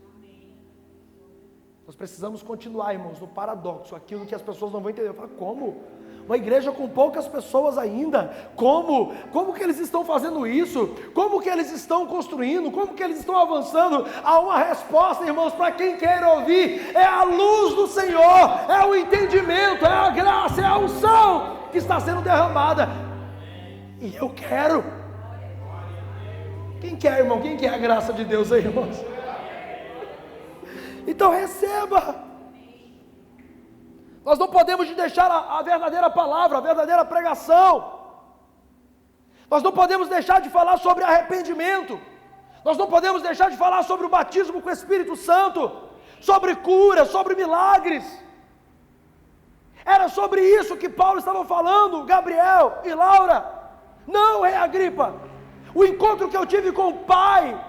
Nós precisamos continuar, irmãos, no paradoxo, aquilo que as pessoas não vão entender. Eu falo: como? Uma igreja com poucas pessoas ainda? Como? Como que eles estão fazendo isso? Como que eles estão construindo? Como que eles estão avançando? Há uma resposta, irmãos, para quem quer ouvir. É a luz do Senhor, é o entendimento, é a graça, é a unção que está sendo derramada. E eu quero. Quem quer, irmão? Quem quer a graça de Deus aí, irmãos? Então receba. Nós não podemos deixar a verdadeira palavra, a verdadeira pregação. Nós não podemos deixar de falar sobre arrependimento. Nós não podemos deixar de falar sobre o batismo com o Espírito Santo, sobre cura, sobre milagres. Era sobre isso que Paulo estava falando, Gabriel e Laura. Não, rei Agripa. O encontro que eu tive com o Pai,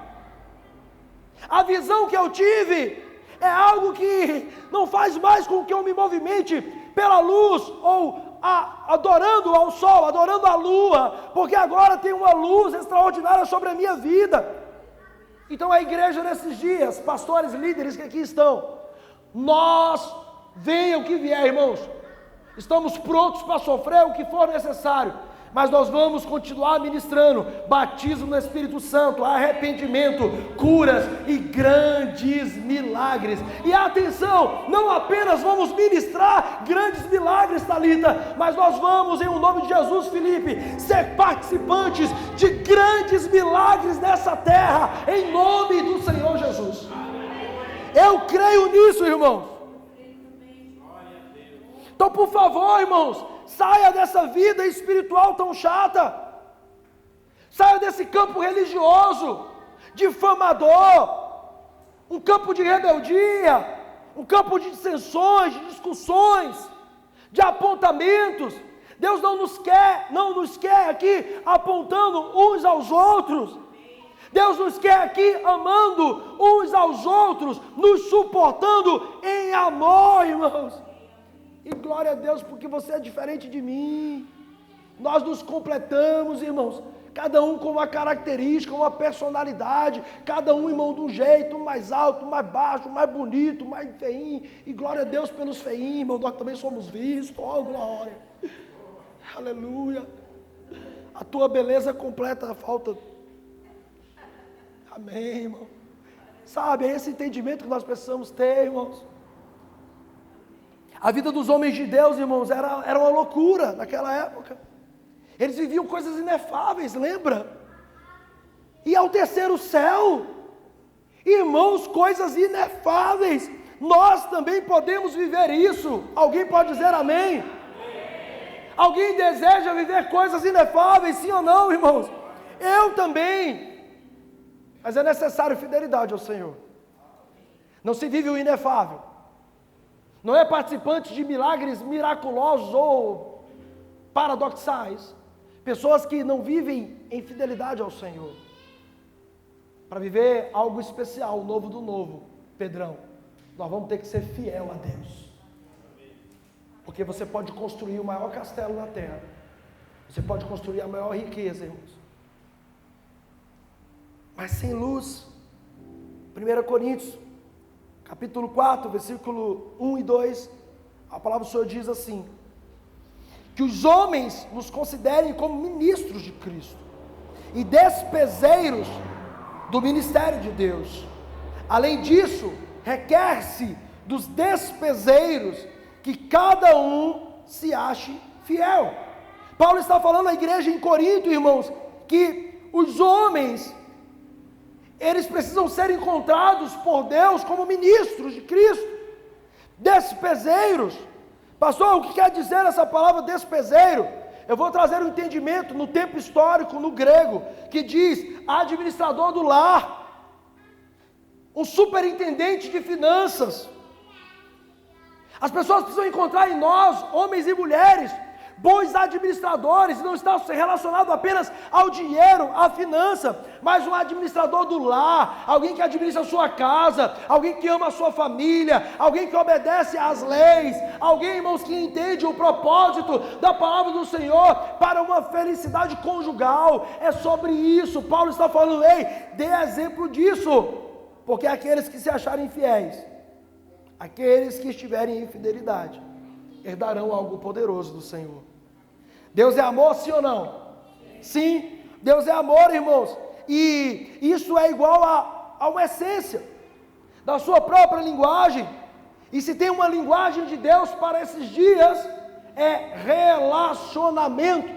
a visão que eu tive, é algo que não faz mais com que eu me movimente pela luz, ou adorando ao sol, adorando a lua, porque agora tem uma luz extraordinária sobre a minha vida. Então a igreja nesses dias, pastores, líderes que aqui estão, nós, venha o que vier, irmãos, estamos prontos para sofrer o que for necessário, mas nós vamos continuar ministrando batismo no Espírito Santo, arrependimento, curas e grandes milagres. E atenção, não apenas vamos ministrar grandes milagres, Thalita, mas nós vamos, em nome de Jesus, Felipe, ser participantes de grandes milagres nessa terra, em nome do Senhor Jesus. Eu creio nisso, irmãos. Então, por favor, irmãos, saia dessa vida espiritual tão chata. Saia desse campo religioso, difamador, um campo de rebeldia, um campo de dissensões, de discussões, de apontamentos. Deus não nos quer aqui apontando uns aos outros. Deus nos quer aqui amando uns aos outros, nos suportando em amor, irmãos. E glória a Deus, porque você é diferente de mim. Nós nos completamos, irmãos. Cada um com uma característica, uma personalidade. Cada um, irmão, de um jeito, um mais alto, um mais baixo, um mais bonito, um mais feinho. E glória a Deus pelos feinhos, irmão. Nós também somos vistos. Oh, glória. Aleluia. A tua beleza completa a falta. Amém, irmão. Sabe, é esse entendimento que nós precisamos ter, irmãos. A vida dos homens de Deus, irmãos, era uma loucura naquela época. Eles viviam coisas inefáveis, lembra? E ao terceiro céu, irmãos, coisas inefáveis. Nós também podemos viver isso. Alguém pode dizer amém? Alguém deseja viver coisas inefáveis, sim ou não, irmãos? Eu também. Mas é necessário fidelidade ao Senhor. Não se vive o inefável. Não é participante de milagres miraculosos ou paradoxais. Pessoas que não vivem em fidelidade ao Senhor. Para viver algo especial, o novo do novo, Pedrão, nós vamos ter que ser fiel a Deus. Porque você pode construir o maior castelo na terra. Você pode construir a maior riqueza, irmãos. Mas sem luz. 1 Coríntios, capítulo 4, versículo 1 e 2, a palavra do Senhor diz assim: que os homens nos considerem como ministros de Cristo e despeseiros do ministério de Deus. Além disso, requer-se dos despeseiros que cada um se ache fiel. Paulo está falando à igreja em Corinto, irmãos, que os homens, eles precisam ser encontrados por Deus como ministros de Cristo, despeseiros. Pastor, o que quer dizer essa palavra despeseiro? Eu vou trazer um entendimento no tempo histórico, no grego, que diz administrador do lar, um superintendente de finanças. As pessoas precisam encontrar em nós, homens e mulheres, bons administradores, não está relacionado apenas ao dinheiro, à finança, mas um administrador do lar, alguém que administra a sua casa, alguém que ama a sua família, alguém que obedece às leis, alguém, irmãos, que entende o propósito da palavra do Senhor para uma felicidade conjugal. É sobre isso, Paulo está falando, ei, dê exemplo disso, porque aqueles que se acharem fiéis, aqueles que estiverem em fidelidade, herdarão algo poderoso do Senhor. Deus é amor, sim ou não? Sim, Deus é amor, irmãos. E isso é igual a uma essência da sua própria linguagem. E se tem uma linguagem de Deus para esses dias, é relacionamento.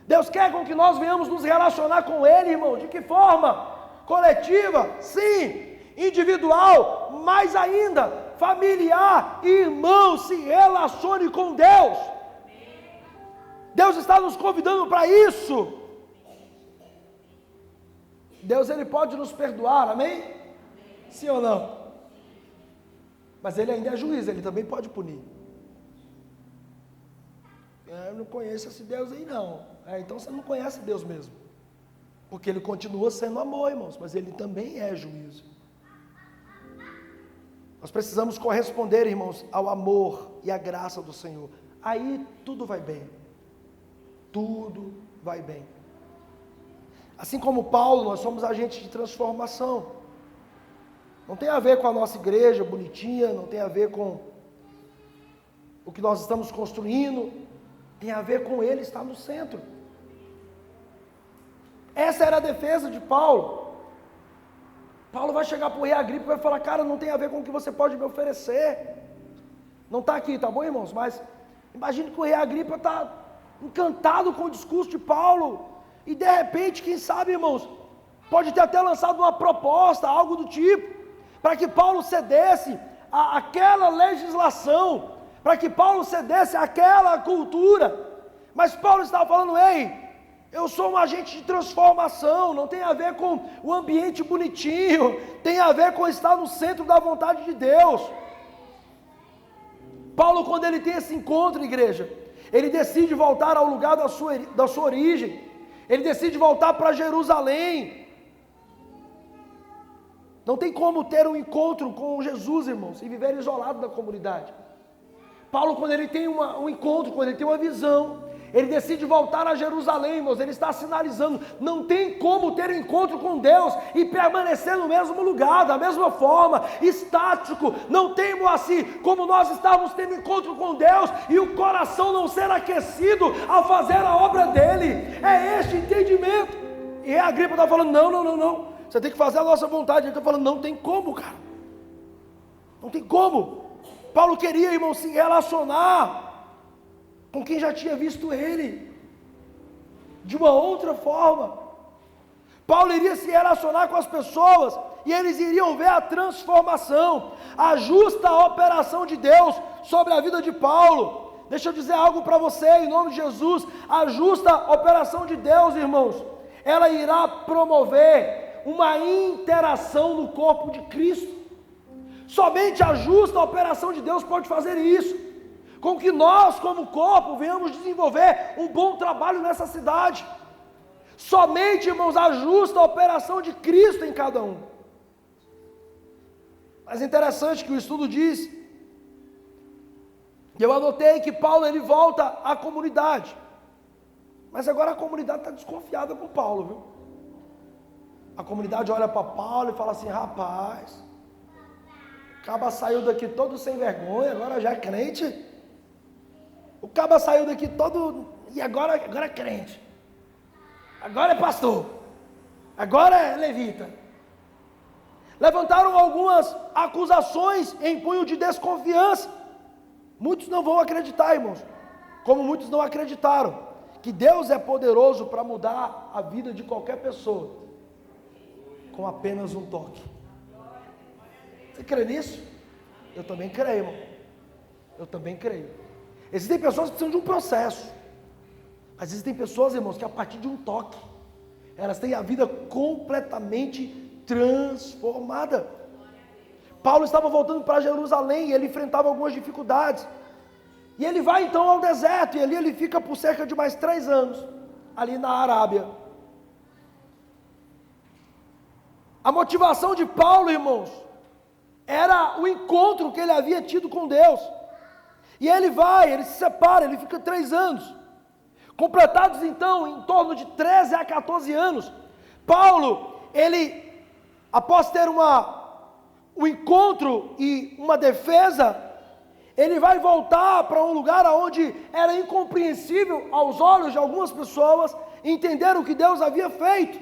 Deus quer com que nós venhamos nos relacionar com Ele, irmão. De que forma? Coletiva, sim. Individual, mais ainda, familiar. Irmão, se relacione com Deus. Deus está nos convidando para isso. Deus, Ele pode nos perdoar, amém? Sim ou não? Mas Ele ainda é juiz, Ele também pode punir. Eu não conheço esse Deus aí não. Então você não conhece Deus mesmo. Porque Ele continua sendo amor, irmãos, mas Ele também é juízo. Nós precisamos corresponder, irmãos, ao amor e à graça do Senhor. Aí tudo vai bem. Tudo vai bem. Assim como Paulo, nós somos agentes de transformação. Não tem a ver com a nossa igreja bonitinha, não tem a ver com o que nós estamos construindo, tem a ver com Ele estar no centro. Essa era a defesa de Paulo. Paulo vai chegar para o rei Agripa e vai falar: cara, não tem a ver com o que você pode me oferecer. Não está aqui, tá bom, irmãos? Mas imagine que o rei Agripa está encantado com o discurso de Paulo. E de repente, quem sabe, irmãos, pode ter até lançado uma proposta, algo do tipo, para que Paulo cedesse àquela legislação, para que Paulo cedesse àquela cultura. Mas Paulo estava falando: ei, eu sou um agente de transformação, não tem a ver com o ambiente bonitinho, tem a ver com estar no centro da vontade de Deus. Paulo, quando ele tem esse encontro, igreja, ele decide voltar ao lugar da sua origem, ele decide voltar para Jerusalém. Não tem como ter um encontro com Jesus, irmãos, e viver isolado da comunidade. Paulo, quando ele tem um encontro, quando ele tem uma visão, ele decide voltar a Jerusalém, irmãos. Ele está sinalizando: não tem como ter um encontro com Deus e permanecer no mesmo lugar, da mesma forma, estático. Não tem, assim, como nós estávamos tendo encontro com Deus e o coração não ser aquecido ao fazer a obra dele. É este entendimento. E a Agripa está falando: não, você tem que fazer a nossa vontade. Ele está falando: não tem como, cara, não tem como. Paulo queria, irmão, se relacionar com quem já tinha visto ele de uma outra forma. Paulo iria se relacionar com as pessoas e eles iriam ver a transformação, a justa operação de Deus sobre a vida de Paulo. Deixa eu dizer algo para você, em nome de Jesus: a justa operação de Deus, irmãos, ela irá promover uma interação no corpo de Cristo. Somente a justa operação de Deus pode fazer isso, com que nós, como corpo, venhamos desenvolver um bom trabalho nessa cidade. Somente, irmãos, a justa operação de Cristo em cada um. Mas é interessante que o estudo diz, e eu anotei que Paulo, ele volta à comunidade, mas agora a comunidade está desconfiada com Paulo, viu? A comunidade olha para Paulo e fala assim: rapaz, o caba saiu daqui todo sem vergonha, agora já é crente. O caba saiu daqui todo, e agora é crente. Agora é pastor. Agora é levita. Levantaram algumas acusações em punho de desconfiança. Muitos não vão acreditar, irmãos, como muitos não acreditaram que Deus é poderoso para mudar a vida de qualquer pessoa com apenas um toque. Você crê nisso? Eu também creio, irmão. Eu também creio. Existem pessoas que precisam de um processo, mas existem pessoas, irmãos, que a partir de um toque, elas têm a vida completamente transformada. Paulo estava voltando para Jerusalém, e ele enfrentava algumas dificuldades, e ele vai então ao deserto, e ali ele fica por cerca de mais 3 anos, ali na Arábia. A motivação de Paulo, irmãos, era o encontro que ele havia tido com Deus. E ele se separa, ele fica 3 anos. Completados então, em torno de 13 a 14 anos, Paulo, ele, após ter um encontro e uma defesa, ele vai voltar para um lugar onde era incompreensível aos olhos de algumas pessoas entender o que Deus havia feito.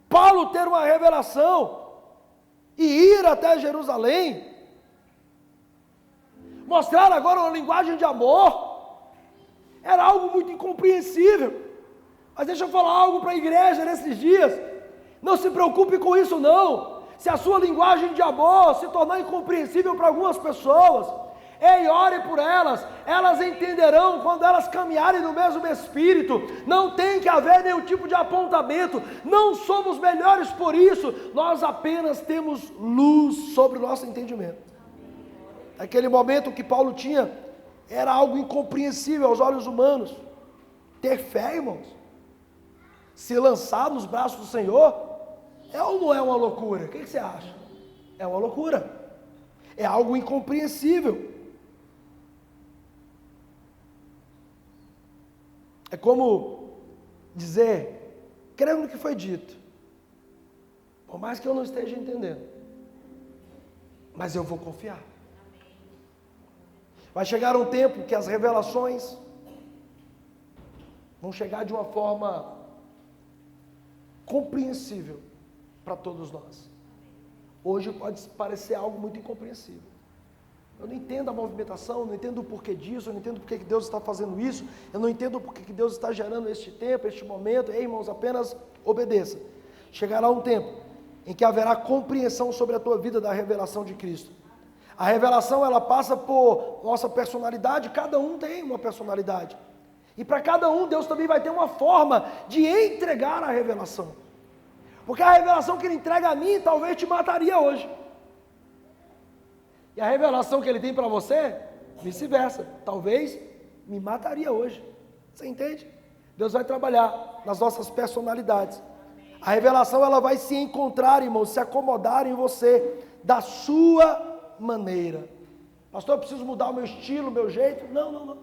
Paulo ter uma revelação e ir até Jerusalém, mostrar agora uma linguagem de amor, era algo muito incompreensível. Mas deixa eu falar algo para a igreja nesses dias: não se preocupe com isso não. Se a sua linguagem de amor se tornar incompreensível para algumas pessoas, ei, ore por elas, elas entenderão quando elas caminharem no mesmo espírito. Não tem que haver nenhum tipo de apontamento, não somos melhores por isso, nós apenas temos luz sobre o nosso entendimento. Aquele momento que Paulo tinha era algo incompreensível aos olhos humanos. Ter fé, irmãos, se lançar nos braços do Senhor, é ou não é uma loucura? O que você acha? É uma loucura, é algo incompreensível. É como dizer: creio no que foi dito, por mais que eu não esteja entendendo, mas eu vou confiar. Vai chegar um tempo que as revelações vão chegar de uma forma compreensível para todos nós. Hoje pode parecer algo muito incompreensível. Eu não entendo a movimentação, eu não entendo o porquê disso, eu não entendo porque que Deus está fazendo isso, eu não entendo porque que Deus está gerando este tempo, este momento. Ei, irmãos, apenas obedeça. Chegará um tempo em que haverá compreensão sobre a tua vida da revelação de Cristo. A revelação, ela passa por nossa personalidade, cada um tem uma personalidade. E para cada um, Deus também vai ter uma forma de entregar a revelação. Porque a revelação que Ele entrega a mim, talvez te mataria hoje. E a revelação que Ele tem para você, vice-versa, talvez me mataria hoje. Você entende? Deus vai trabalhar nas nossas personalidades. A revelação, ela vai se encontrar, irmãos, se acomodar em você, da sua maneira. Pastor, eu preciso mudar o meu estilo, o meu jeito? Não.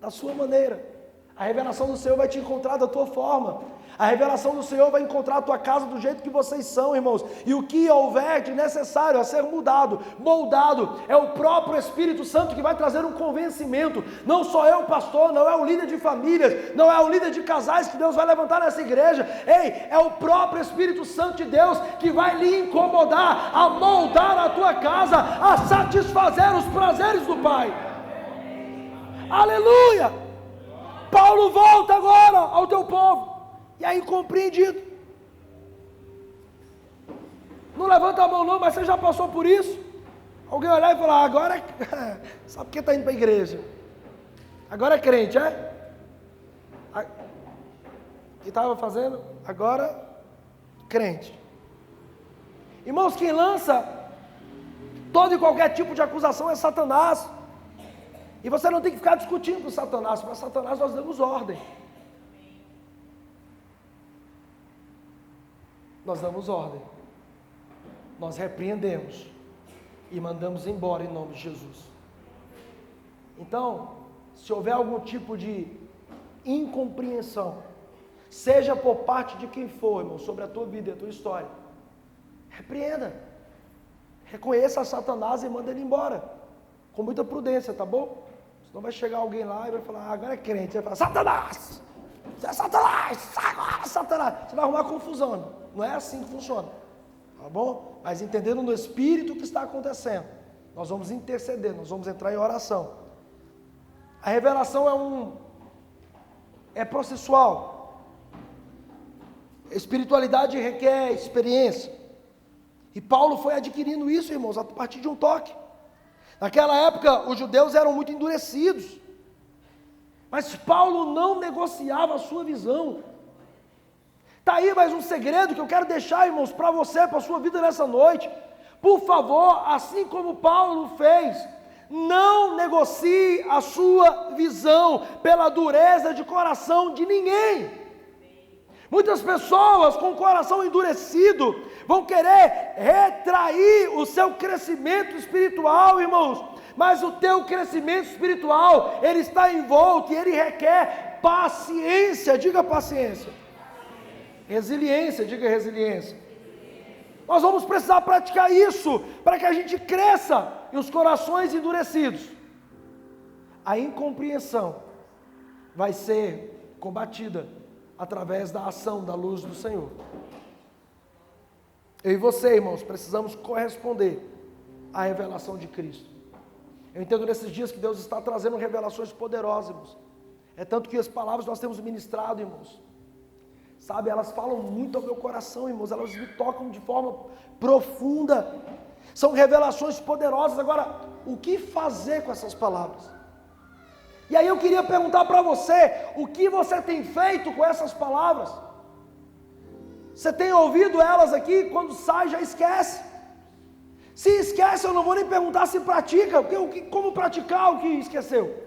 Da sua maneira. A revelação do Senhor vai te encontrar da tua forma. A revelação do Senhor vai encontrar a tua casa do jeito que vocês são, irmãos. E o que houver de necessário a ser mudado, moldado, é o próprio Espírito Santo que vai trazer um convencimento. Não sou eu, pastor, não é o líder de famílias, não é o líder de casais que Deus vai levantar nessa igreja. Ei, é o próprio Espírito Santo de Deus que vai lhe incomodar, a moldar a tua casa, a satisfazer os prazeres do Pai. Aleluia! Paulo volta agora ao teu povo. E aí, incompreendido. Não levanta a mão não, mas você já passou por isso? Alguém olhar e falar, agora, sabe por que está indo para a igreja? Agora é crente, é? O que estava fazendo? Agora, crente. Irmãos, quem lança todo e qualquer tipo de acusação é Satanás. E você não tem que ficar discutindo com Satanás, para Satanás nós damos ordem. Nós damos ordem, nós repreendemos e mandamos embora em nome de Jesus. Então, se houver algum tipo de incompreensão, seja por parte de quem for, irmão, sobre a tua vida e a tua história, repreenda, reconheça Satanás e manda ele embora, com muita prudência, tá bom? Senão vai chegar alguém lá e vai falar, agora é crente, você vai falar, Satanás! Você é Satanás, sai agora, Satanás. Você vai arrumar confusão, não é assim que funciona, tá bom? Mas entendendo no Espírito o que está acontecendo, nós vamos interceder, nós vamos entrar em oração. A revelação é processual. A espiritualidade requer experiência. E Paulo foi adquirindo isso, irmãos, a partir de um toque. Naquela época, os judeus eram muito endurecidos. Mas Paulo não negociava a sua visão. Está aí mais um segredo que eu quero deixar, irmãos, para você, para a sua vida nessa noite. Por favor, assim como Paulo fez, não negocie a sua visão pela dureza de coração de ninguém. Muitas pessoas com o coração endurecido vão querer retrair o seu crescimento espiritual, irmãos. Mas o teu crescimento espiritual, ele está envolto e ele requer paciência, diga paciência. Resiliência, diga resiliência. Nós vamos precisar praticar isso, para que a gente cresça, e os corações endurecidos, a incompreensão vai ser combatida, através da ação da luz do Senhor. Eu e você, irmãos, precisamos corresponder à revelação de Cristo. Eu entendo nesses dias que Deus está trazendo revelações poderosas, irmãos. É tanto que as palavras nós temos ministrado, irmãos. Sabe, elas falam muito ao meu coração, irmãos. Elas me tocam de forma profunda. São revelações poderosas. Agora, o que fazer com essas palavras? E aí eu queria perguntar para você, o que você tem feito com essas palavras? Você tem ouvido elas aqui, quando sai já esquece. Se esquece, eu não vou nem perguntar se pratica, como praticar o que esqueceu.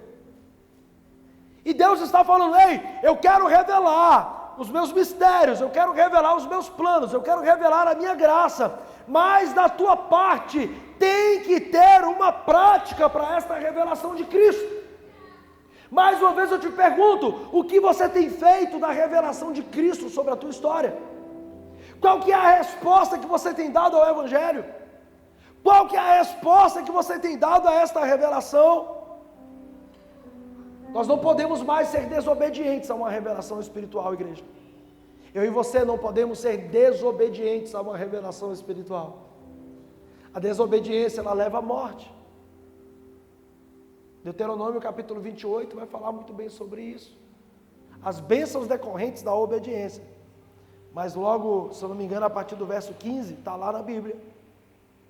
E Deus está falando, ei, eu quero revelar os meus mistérios, eu quero revelar os meus planos, eu quero revelar a minha graça, mas da tua parte, tem que ter uma prática para esta revelação de Cristo. Mais uma vez eu te pergunto, o que você tem feito da revelação de Cristo sobre a tua história? Qual que é a resposta que você tem dado ao Evangelho? Qual que é a resposta que você tem dado a esta revelação? Nós não podemos mais ser desobedientes a uma revelação espiritual, igreja. Eu e você não podemos ser desobedientes a uma revelação espiritual. A desobediência, ela leva à morte. Deuteronômio capítulo 28 vai falar muito bem sobre isso. As bênçãos decorrentes da obediência. Mas logo, se eu não me engano, a partir do verso 15, está lá na Bíblia.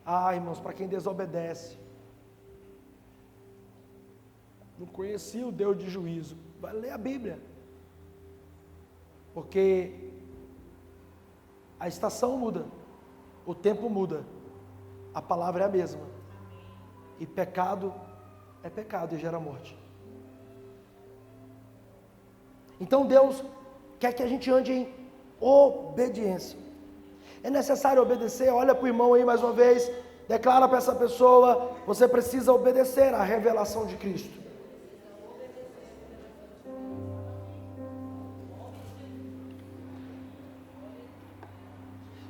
Ah, irmãos, para quem desobedece, não conhecia o Deus de juízo, vai ler a Bíblia. Porque a estação muda, o tempo muda, a palavra é a mesma. E pecado é pecado e gera morte. Então Deus quer que a gente ande em obediência. É necessário obedecer. Olha para o irmão aí mais uma vez, declara para essa pessoa: você precisa obedecer à revelação de Cristo.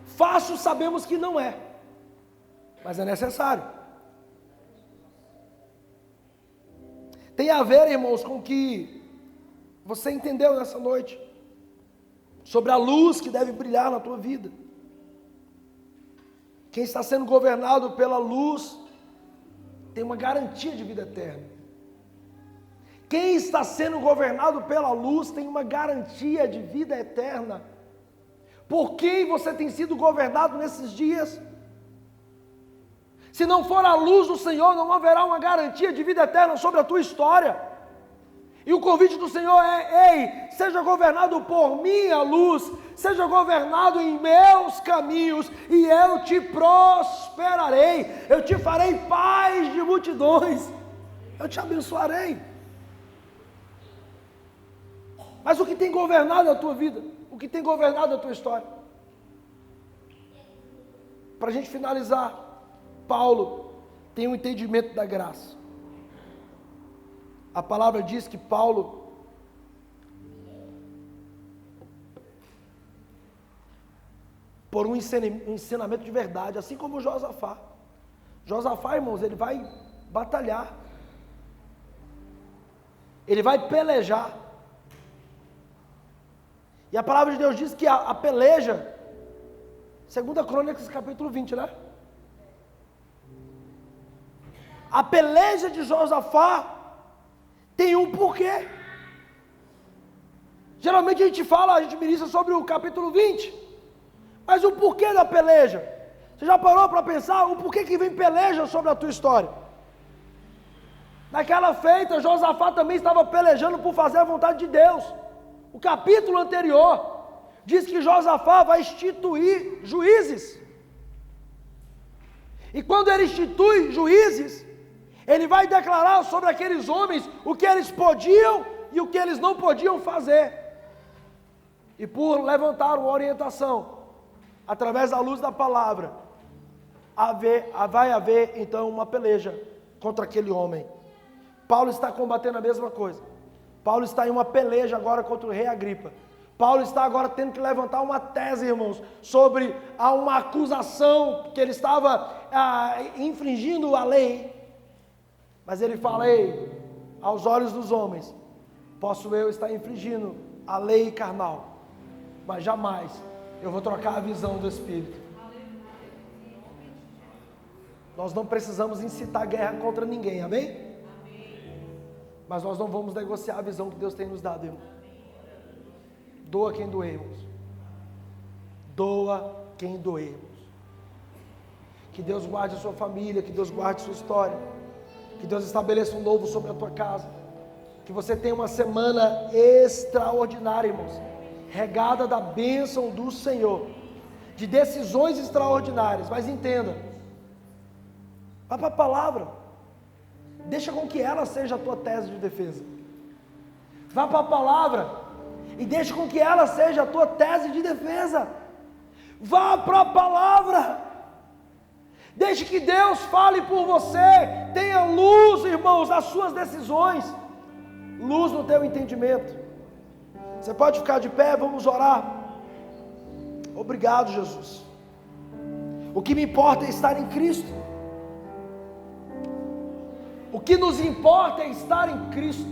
Fácil sabemos que não é, mas é necessário. Tem a ver, irmãos, com o que você entendeu nessa noite, sobre a luz que deve brilhar na tua vida. Quem está sendo governado pela luz, tem uma garantia de vida eterna. Quem está sendo governado pela luz, tem uma garantia de vida eterna. Por quem você tem sido governado nesses dias? Se não for a luz do Senhor, não haverá uma garantia de vida eterna sobre a tua história. E o convite do Senhor é: ei, seja governado por minha luz, seja governado em meus caminhos, e eu te prosperarei, eu te farei paz de multidões, eu te abençoarei. Mas o que tem governado a tua vida? O que tem governado a tua história? Para a gente finalizar, Paulo tem um entendimento da graça. A palavra diz que Paulo por um ensinamento de verdade, assim como Josafá. Josafá, irmãos, ele vai batalhar, ele vai pelejar. E a palavra de Deus diz que a peleja, 2 Crônicas capítulo 20, né? A peleja de Josafá tem um porquê. Geralmente a gente ministra sobre o capítulo 20, mas o porquê da peleja? Você já parou para pensar o porquê que vem peleja sobre a tua história? Naquela feita, Josafá também estava pelejando por fazer a vontade de Deus. O capítulo anterior diz que Josafá vai instituir juízes. E quando ele institui juízes, ele vai declarar sobre aqueles homens o que eles podiam e o que eles não podiam fazer. E por levantar uma orientação, através da luz da palavra, vai haver então uma peleja contra aquele homem. Paulo está combatendo a mesma coisa. Paulo está em uma peleja agora contra o rei Agripa. Paulo está agora tendo que levantar uma tese, irmãos, sobre uma acusação que ele estava infringindo a lei. Mas ele fala: ei, aos olhos dos homens, posso eu estar infringindo a lei carnal, mas jamais eu vou trocar a visão do Espírito. Nós não precisamos incitar guerra contra ninguém, amém? Mas nós não vamos negociar a visão que Deus tem nos dado, irmão. Doa quem doer, irmãos. Doa quem doer, irmãos. Que Deus guarde a sua família, que Deus guarde a sua história. Que Deus estabeleça um novo sobre a tua casa. Que você tenha uma semana extraordinária, irmãos. Regada da bênção do Senhor. De decisões extraordinárias. Mas entenda. Vá para a palavra. Deixa com que ela seja a tua tese de defesa. Vá para a palavra. E deixa com que ela seja a tua tese de defesa. Vá para a palavra. Deixe que Deus fale por você. Tenha luz, irmãos, nas suas decisões. Luz no teu entendimento. Você pode ficar de pé, vamos orar. Obrigado, Jesus. O que me importa é estar em Cristo. O que nos importa é estar em Cristo.